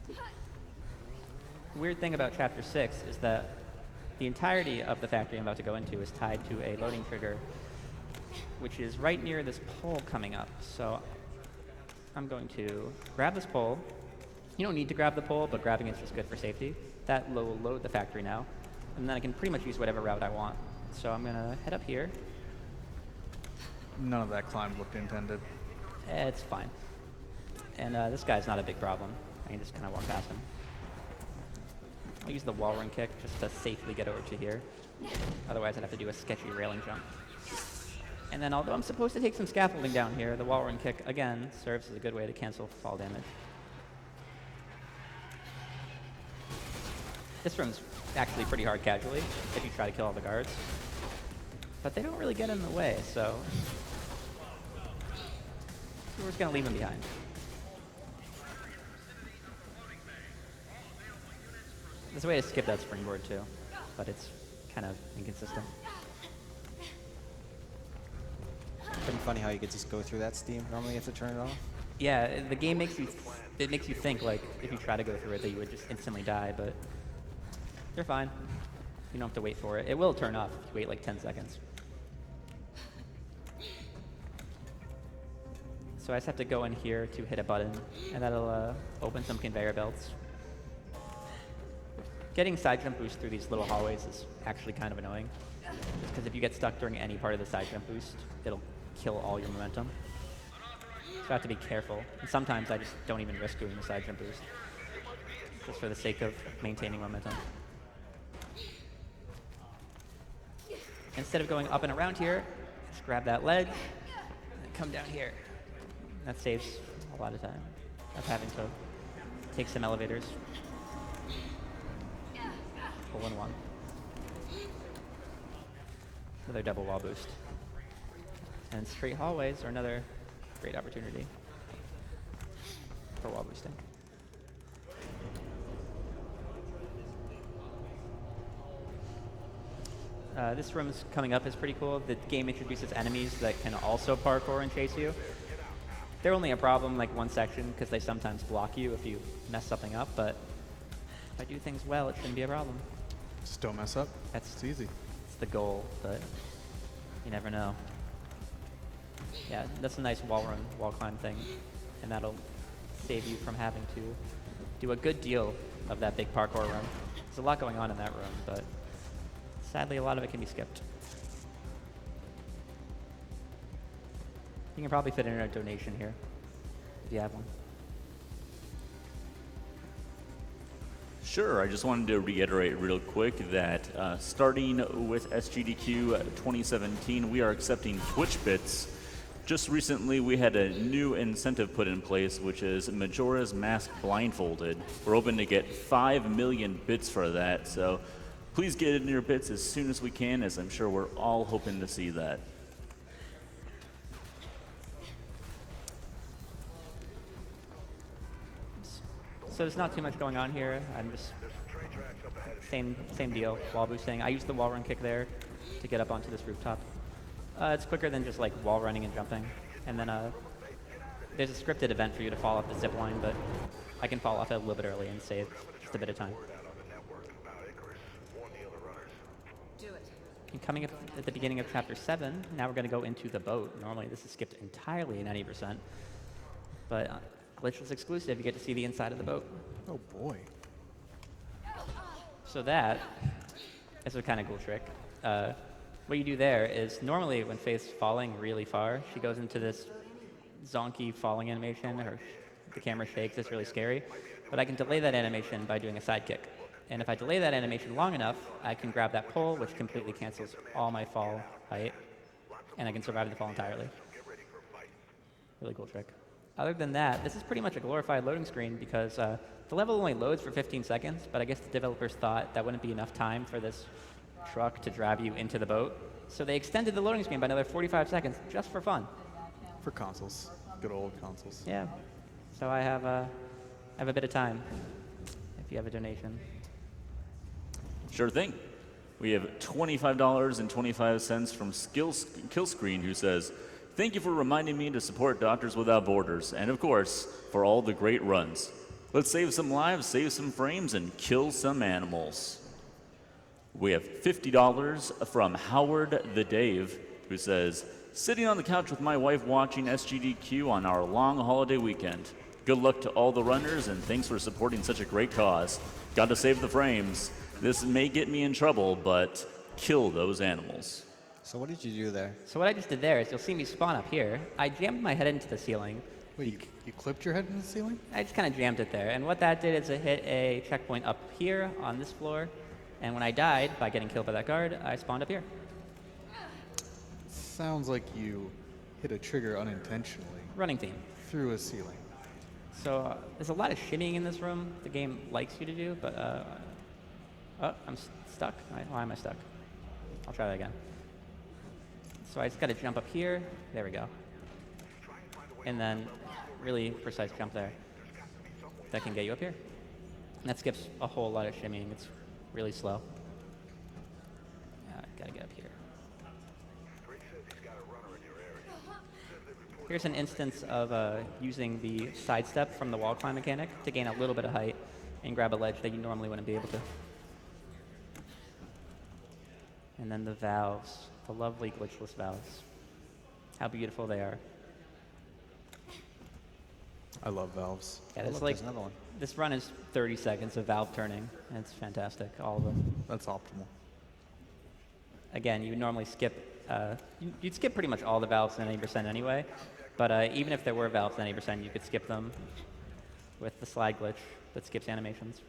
The weird thing about Chapter 6 is that the entirety of the factory I'm about to go into is tied to a loading trigger, which is right near this pole coming up. So I'm going to grab this pole. You don't need to grab the pole, but grabbing it's just good for safety. That will load the factory now, and then I can pretty much use whatever route I want. So I'm gonna head up here. None of that climb looked intended. It's fine. And this guy's not a big problem. I can just kind of walk past him. I'll use the wall run kick just to safely get over to here. Otherwise I'd have to do a sketchy railing jump. And then although I'm supposed to take some scaffolding down here, the wall run kick, again, serves as a good way to cancel fall damage. This room's actually pretty hard casually, if you try to kill all the guards. But they don't really get in the way, so we're just going to leave them behind. There's a way to skip that springboard too, but it's kind of inconsistent. Pretty funny how you could just go through that steam. Normally you have to turn it off. Yeah, the game makes you think like if you try to go through it that you would just instantly die, but they're fine. You don't have to wait for it. It will turn off if you wait like 10 seconds. So I just have to go in here to hit a button, and that'll open some conveyor belts. Getting side jump boost through these little hallways is actually kind of annoying, because if you get stuck during any part of the side jump boost, it'll kill all your momentum. So I have to be careful. And sometimes I just don't even risk doing the side jump boost, just for the sake of maintaining momentum. Instead of going up and around here, just grab that ledge and come down here. That saves a lot of time of having to take some elevators. Hole in one. Another double wall boost. And straight hallways are another great opportunity for wall boosting. This room's coming up is pretty cool. The game introduces enemies that can also parkour and chase you. They're only a problem like one section because they sometimes block you if you mess something up, but if I do things well, it shouldn't be a problem. Just don't mess up. It's easy. It's the goal, but you never know. Yeah, that's a nice wall climb thing, and that'll save you from having to do a good deal of that big parkour room. There's a lot going on in that room, but sadly a lot of it can be skipped. You can probably fit in a donation here, if you have one. Sure, I just wanted to reiterate real quick that starting with SGDQ 2017, we are accepting Twitch bits. Just recently, we had a new incentive put in place, which is Majora's Mask Blindfolded. We're hoping to get 5 million bits for that, so please get in your bits as soon as we can, as I'm sure we're all hoping to see that. So there's not too much going on here. I'm just same deal, wall boosting. I use the wall run kick there to get up onto this rooftop. It's quicker than just like wall running and jumping. And then there's a scripted event for you to fall off the zip line, but I can fall off it a little bit early and save just a bit of time. And coming up at the beginning of Chapter 7, now we're going to go into the boat. Normally this is skipped entirely 90%, but Glitchless exclusive, you get to see the inside of the boat. Oh boy. So that is a kind of cool trick. What you do there is normally when Faith's falling really far, she goes into this zonky falling animation, or the camera shakes, it's really scary. But I can delay that animation by doing a side kick. And if I delay that animation long enough, I can grab that pole, which completely cancels all my fall height, and I can survive the fall entirely. Really cool trick. Other than that, this is pretty much a glorified loading screen because the level only loads for 15 seconds, but I guess the developers thought that wouldn't be enough time for this truck to drive you into the boat. So they extended the loading screen by another 45 seconds just for fun. For consoles. Good old consoles. Yeah. So I have a bit of time if you have a donation. Sure thing. We have $25.25 from Killscreen, who says, "Thank you for reminding me to support Doctors Without Borders, and of course, for all the great runs. Let's save some lives, save some frames, and kill some animals." We have $50 from Howard the Dave, who says, "Sitting on the couch with my wife watching SGDQ on our long holiday weekend. Good luck to all the runners, and thanks for supporting such a great cause. Got to save the frames. This may get me in trouble, but kill those animals." So what did you do there? So what I just did there is you'll see me spawn up here. I jammed my head into the ceiling. Wait, you clipped your head in the ceiling? I just kind of jammed it there. And what that did is it hit a checkpoint up here on this floor. And when I died by getting killed by that guard, I spawned up here. Sounds like you hit a trigger unintentionally Running theme. through a ceiling. So there's a lot of shimmying in this room the game likes you to do, but oh, I'm stuck. Why am I stuck? I'll try that again. So I just got to jump up here. There we go. And then really precise jump there. That can get you up here. And that skips a whole lot of shimmying. It's really slow. Gotta get up here. Here's an instance of using the sidestep from the wall climb mechanic to gain a little bit of height and grab a ledge that you normally wouldn't be able to. And then the valves, the lovely glitchless valves. How beautiful they are. I love valves. Yeah, Oh, it's look, like there's another one. this run is 30 seconds of valve turning. And it's fantastic, all of them. That's optimal. Again, you would normally skip, you'd skip pretty much all the valves in 80% anyway, but even if there were valves in 80%, you could skip them with the slide glitch that skips animations,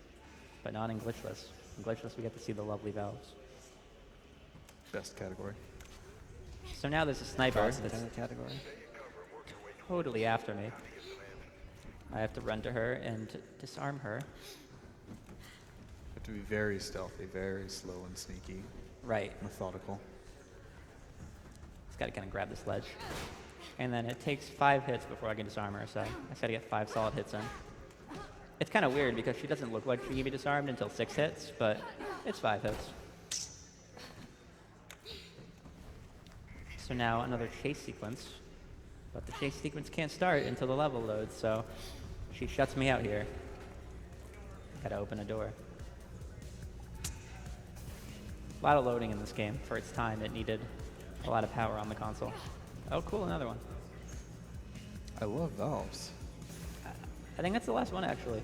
but not in Glitchless. In Glitchless, we get to see the lovely valves. Best category. So now there's a sniper Valves that's intended category. totally after me. I have to run to her and disarm her. You have to be very stealthy, very slow and sneaky, Right. methodical. Just got to kind of grab this ledge. And then it takes 5 hits before I can disarm her, so I just got to get 5 solid hits in. It's kind of weird because she doesn't look like she can be disarmed until 6 hits, but it's 5 hits. So now another chase sequence, but the chase sequence can't start until the level loads, so she shuts me out here. Gotta open a door. A lot of loading in this game. For its time, it needed a lot of power on the console. Oh, cool, another one. I love valves. I think that's the last one, actually.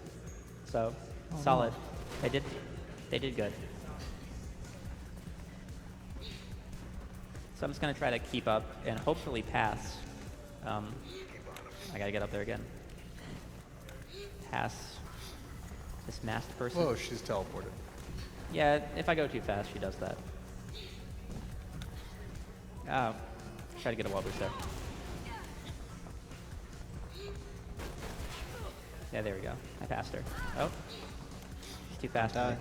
So, solid. They did good. So I'm just gonna try to keep up and hopefully pass. I gotta get up there again. Pass this masked person. Whoa, she's teleported. Yeah, if I go too fast, she does that. Oh, try to get a wall boost there. Yeah, there we go. I passed her. Oh, she's too fast for me.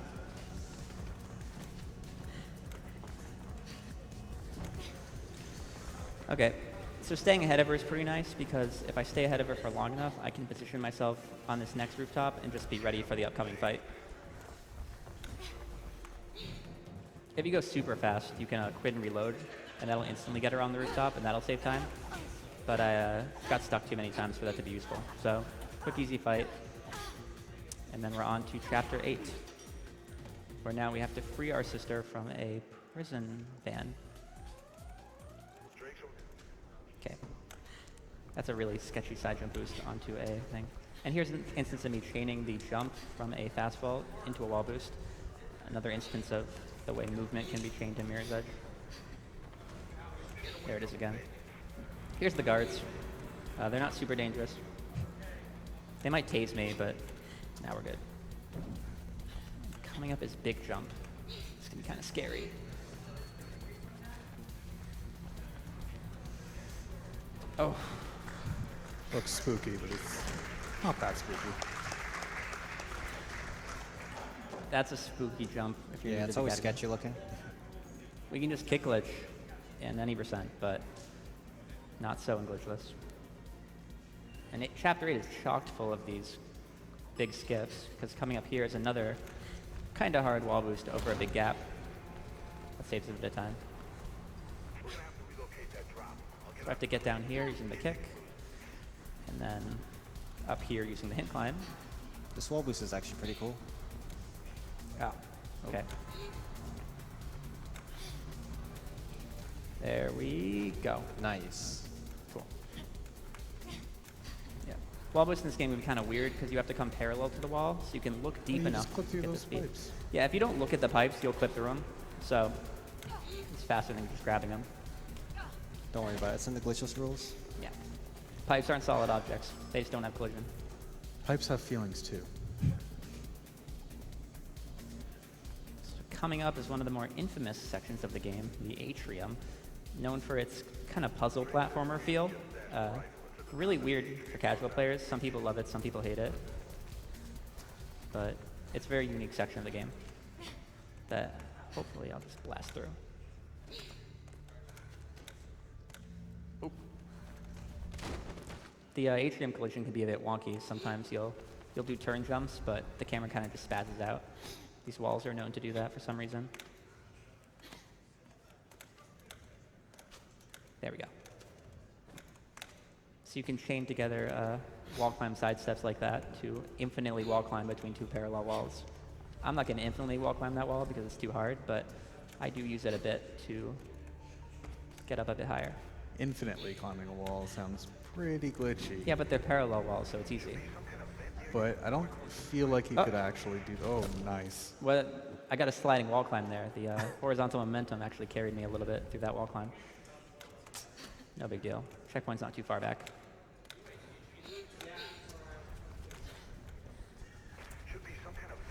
Okay, so staying ahead of her is pretty nice because if I stay ahead of her for long enough, I can position myself on this next rooftop and just be ready for the upcoming fight. If you go super fast, you can quit and reload, and that'll instantly get her on the rooftop, and that'll save time. But I got stuck too many times for that to be useful. So, quick, easy fight. And then we're on to Chapter 8, where now we have to free our sister from a prison van. Okay. That's a really sketchy side jump boost onto a thing. And here's an instance of me chaining the jump from a fast vault into a wall boost. Another instance of the way movement can be chained to Mirror's Edge. There it is again. Here's the guards. They're not super dangerous. They might tase me, but now we're good. Coming up is big jump. It's gonna be kind of scary. Oh. Looks spooky, but it's not that spooky. That's a spooky jump. If you're Yeah, new to it's the always category. sketchy looking. We can just kick glitch in any percent, but not so in Glitchless. And Chapter 8 is chocked full of these big skips, because coming up here is another kind of hard wall boost over a big gap. That saves a bit of time. So I have to get down here using the kick, and then up here using the hint climb. This wall boost is actually pretty cool. Oh, okay. There we go. Nice. Cool. Yeah. Wall boost in this game would be kind of weird because you have to come parallel to the wall, so you can look deep you enough just clip to through get the those speed. pipes. Yeah, if you don't look at the pipes, you'll clip through them. So it's faster than just grabbing them. Don't worry about it. It's in the glitchless rules. Yeah. Pipes aren't solid objects. They just don't have collision. Pipes have feelings too. So coming up is one of the more infamous sections of the game, the Atrium, known for its kind of puzzle platformer feel. Really weird for casual players. Some people love it, some people hate it. But it's a very unique section of the game that hopefully I'll just blast through. Oop. The Atrium collision can be a bit wonky. Sometimes you'll do turn jumps, but the camera kind of just spazzes out. These walls are known to do that for some reason. There we go. So you can chain together wall climb side steps like that to infinitely wall climb between two parallel walls. I'm not going to infinitely wall climb that wall because it's too hard, but I do use it a bit to get up a bit higher. Infinitely climbing a wall sounds pretty glitchy. Yeah, but they're parallel walls, so it's easy. But I don't feel like you could actually do. Oh, nice. Well, I got a sliding wall climb there. The horizontal momentum actually carried me a little bit through that wall climb. No big deal. Checkpoint's not too far back.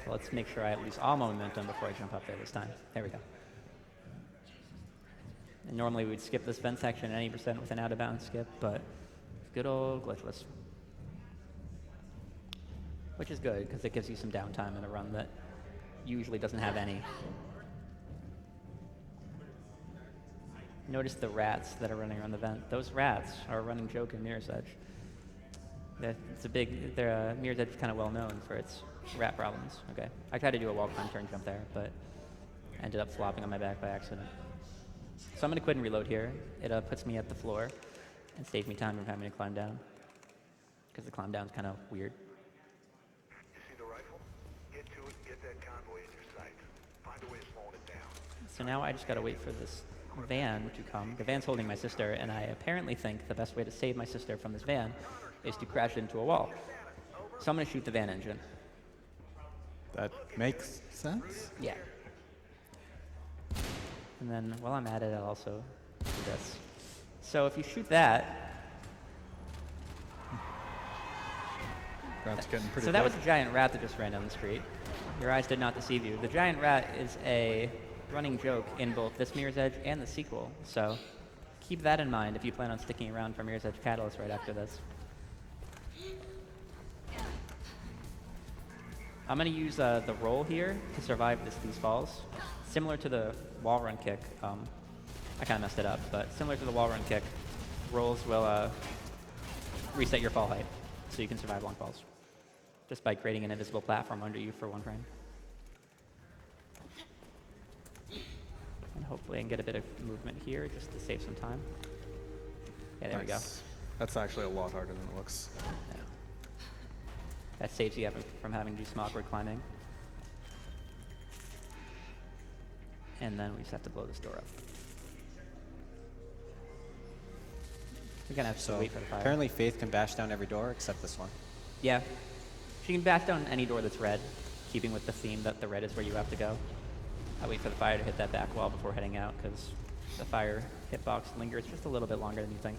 So let's make sure I lose all momentum before I jump up there this time. There we go. And normally we'd skip this vent section at any percent with an out of bounds skip, but good old glitchless. Which is good, because it gives you some downtime in a run that usually doesn't have any. Notice the rats that are running around the vent. Those rats are a running joke in Mirror's Edge. Mirror's Edge is kind of well known for its rat problems. Okay, I tried to do a wall climb turn jump there, but ended up flopping on my back by accident. So I'm going to quit and reload here. It puts me at the floor and saves me time from having to climb down, because the climb down is kind of weird. You see the rifle? Get to it, get that convoy in your sight. Find a way of slowing it down. So now I just got to wait for this van to come. The van's holding my sister, and I apparently think the best way to save my sister from this van is to crash into a wall. So I'm going to shoot the van engine. That makes sense. Yeah. And then while I'm at it, I'll also do this. So if you shoot that, Ground's getting pretty so that big. was a giant rat that just ran down the street. Your eyes did not deceive you. The giant rat is a running joke in both this Mirror's Edge and the sequel. So keep that in mind if you plan on sticking around for Mirror's Edge Catalyst right after this. I'm going to use the roll here to survive these falls. Similar to the wall run kick, I kind of messed it up, but similar to the wall run kick, rolls will reset your fall height, so you can survive long falls, just by creating an invisible platform under you for one frame. And hopefully I can get a bit of movement here just to save some time. Yeah, there we go. That's actually a lot harder than it looks. Yeah. That saves you from having to do some awkward climbing. And then we just have to blow this door up. We're gonna have to wait for the fire. Apparently Faith can bash down every door except this one. Yeah. She can bash down any door that's red, keeping with the theme that the red is where you have to go. I wait for the fire to hit that back wall before heading out, because the fire hitbox lingers just a little bit longer than you think.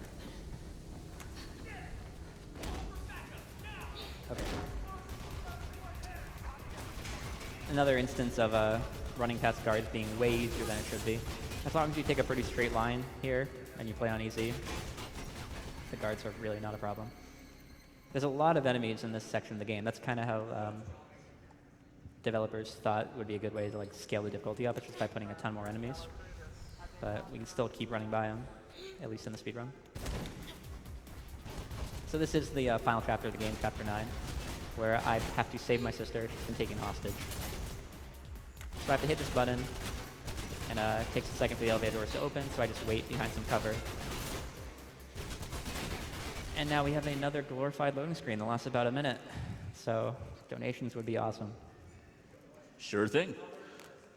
Okay. Another instance of running past guards being way easier than it should be. As long as you take a pretty straight line here and you play on easy, the guards are really not a problem. There's a lot of enemies in this section of the game. That's kind of how developers thought would be a good way to scale the difficulty up, it's just by putting a ton more enemies. but we can still keep running by him, at least in the speedrun. So this is the final chapter of the game, Chapter 9, where I have to save my sister. She's been taken hostage. So I have to hit this button, and it takes a second for the elevator doors to open, so I just wait behind some cover. And now we have another glorified loading screen that lasts about a minute. So donations would be awesome. Sure thing.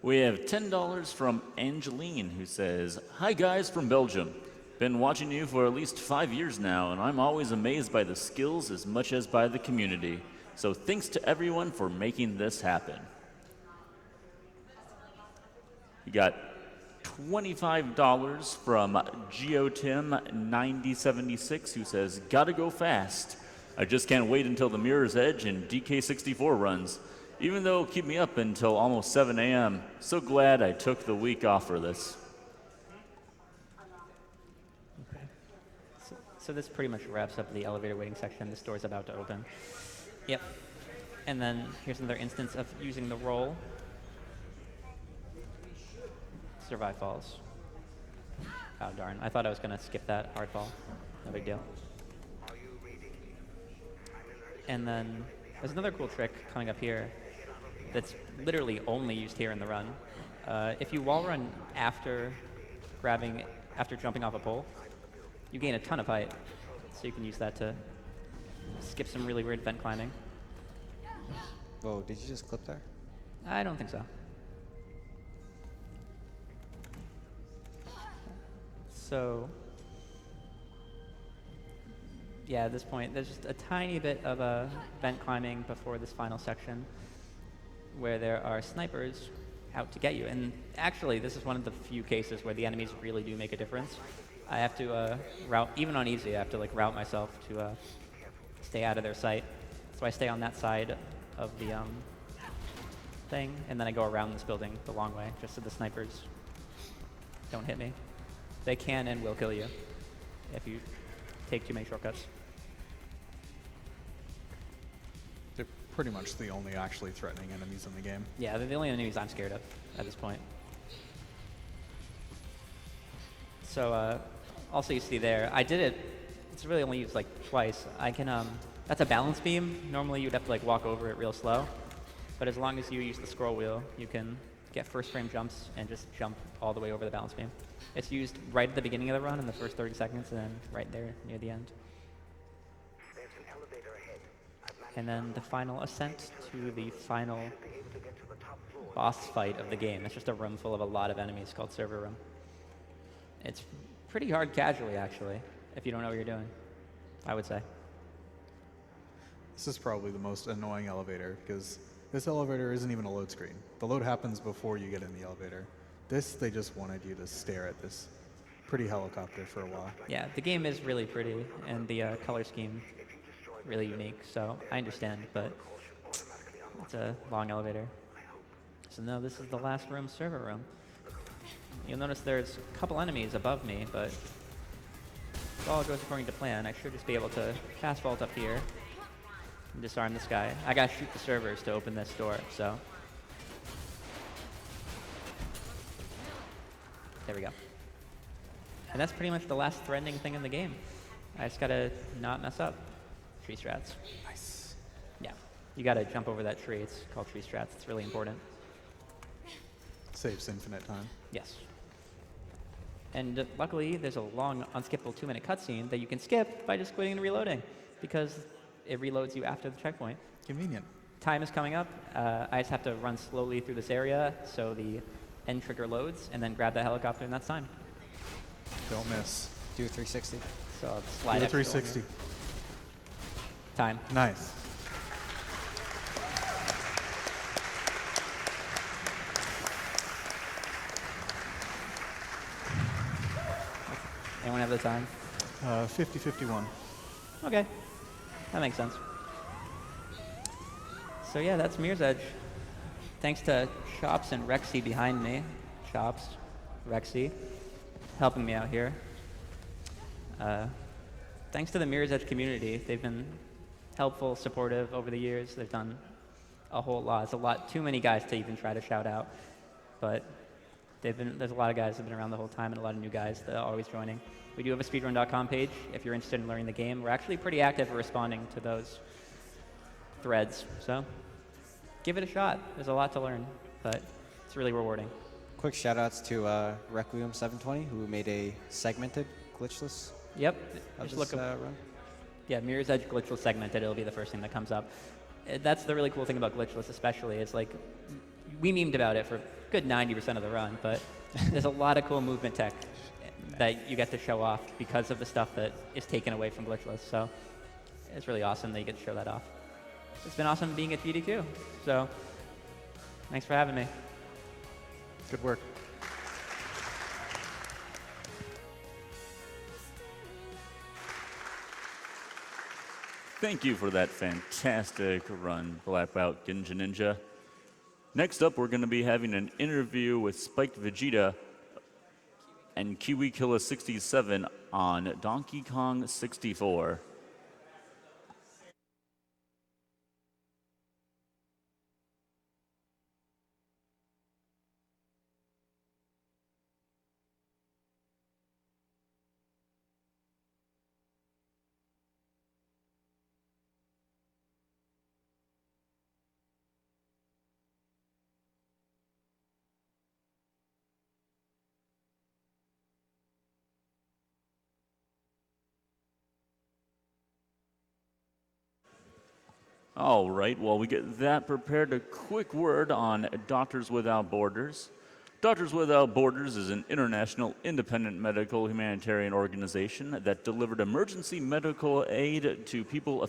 We have $10 from Angeline, who says, "Hi guys from Belgium. Been watching you for at least 5 years now, and I'm always amazed by the skills as much as by the community. So thanks to everyone for making this happen." We got $25 from GeoTim9076, who says, "Gotta go fast. I just can't wait until the Mirror's Edge and DK64 runs, even though it'll keep me up until almost 7 a.m. So glad I took the week off for this." So this pretty much wraps up the elevator waiting section. This door's about to open. Yep. And then here's another instance of using the roll. Survive falls. Oh darn, I thought I was gonna skip that hard fall. No big deal. And then there's another cool trick coming up here that's literally only used here in the run. If you wall run after jumping off a pole, you gain a ton of height. So you can use that to skip some really weird vent climbing. Whoa, did you just clip there? I don't think so. So, yeah, at this point, there's just a tiny bit of a vent climbing before this final section where there are snipers out to get you. And actually, this is one of the few cases where the enemies really do make a difference. I have to route, even on easy, I have to like route myself to stay out of their sight. So I stay on that side of the thing, and then I go around this building the long way, just so the snipers don't hit me. They can and will kill you if you take too many shortcuts. They're pretty much the only actually threatening enemies in the game. Yeah, they're the only enemies I'm scared of at this point. So also you see there, I did it, it's really only used like twice. I can, that's a balance beam. Normally you'd have to like walk over it real slow. But as long as you use the scroll wheel, you can get first frame jumps and just jump all the way over the balance beam. It's used right at the beginning of the run in the first 30 seconds and then right there near the end. And then the final ascent to the final boss fight of the game. It's just a room full of a lot of enemies called Server Room. It's pretty hard casually, actually, if you don't know what you're doing, I would say. This is probably the most annoying elevator because this elevator isn't even a load screen. The load happens before you get in the elevator. This, they just wanted you to stare at this pretty helicopter for a while. Yeah, the game is really pretty, and the color scheme really unique, so I understand, but it's a long elevator. So now this is the last room, Server Room. You'll notice there's a couple enemies above me, but if all goes according to plan, I should just be able to fast vault up here and disarm this guy. I gotta shoot the servers to open this door, so. There we go. And that's pretty much the last threatening thing in the game. I just gotta not mess up. Tree strats. Nice. Yeah, you gotta jump over that tree. It's called tree strats. It's really important. Saves infinite time. Yes. And luckily, there's a long, unskippable 2-minute cutscene that you can skip by just quitting and reloading, because it reloads you after the checkpoint. Convenient. Time is coming up. I just have to run slowly through this area so the end trigger loads, and then grab that helicopter, and that's time. Don't miss. Do a 360. So I'll slide Do a extra 360. here. Time. Nice. Anyone have the time? 50-51. Okay, that makes sense. So yeah, that's Mirror's Edge. Thanks to Chops and Rexy behind me. Chops, Rexy, helping me out here. Thanks to the Mirror's Edge community. They've been helpful, supportive over the years. They've done a whole lot. It's a lot, too many guys to even try to shout out. But There's a lot of guys that have been around the whole time and a lot of new guys that are always joining. We do have a speedrun.com page if you're interested in learning the game. We're actually pretty active at responding to those threads, so give it a shot. There's a lot to learn, but it's really rewarding. Quick shout-outs to Requiem720, who made a segmented glitchless Yep. of Just this look up, run. yeah, Mirror's Edge Glitchless segmented. It'll be the first thing that comes up. That's the really cool thing about Glitchless, especially. Is like we memed about it for a good 90% of the run, but there's a lot of cool movement tech that you get to show off because of the stuff that is taken away from Glitchless. So it's really awesome that you get to show that off. It's been awesome being at GDQ. So thanks for having me. Good work. Thank you for that fantastic run, Blackbeltginganinja. Next up, we're going to be having an interview with Spiked Vegeta and Kiwi Killa 67 on Donkey Kong 64. All right, while we get that prepared, a quick word on Doctors Without Borders. Doctors Without Borders is an international independent medical humanitarian organization that delivered emergency medical aid to people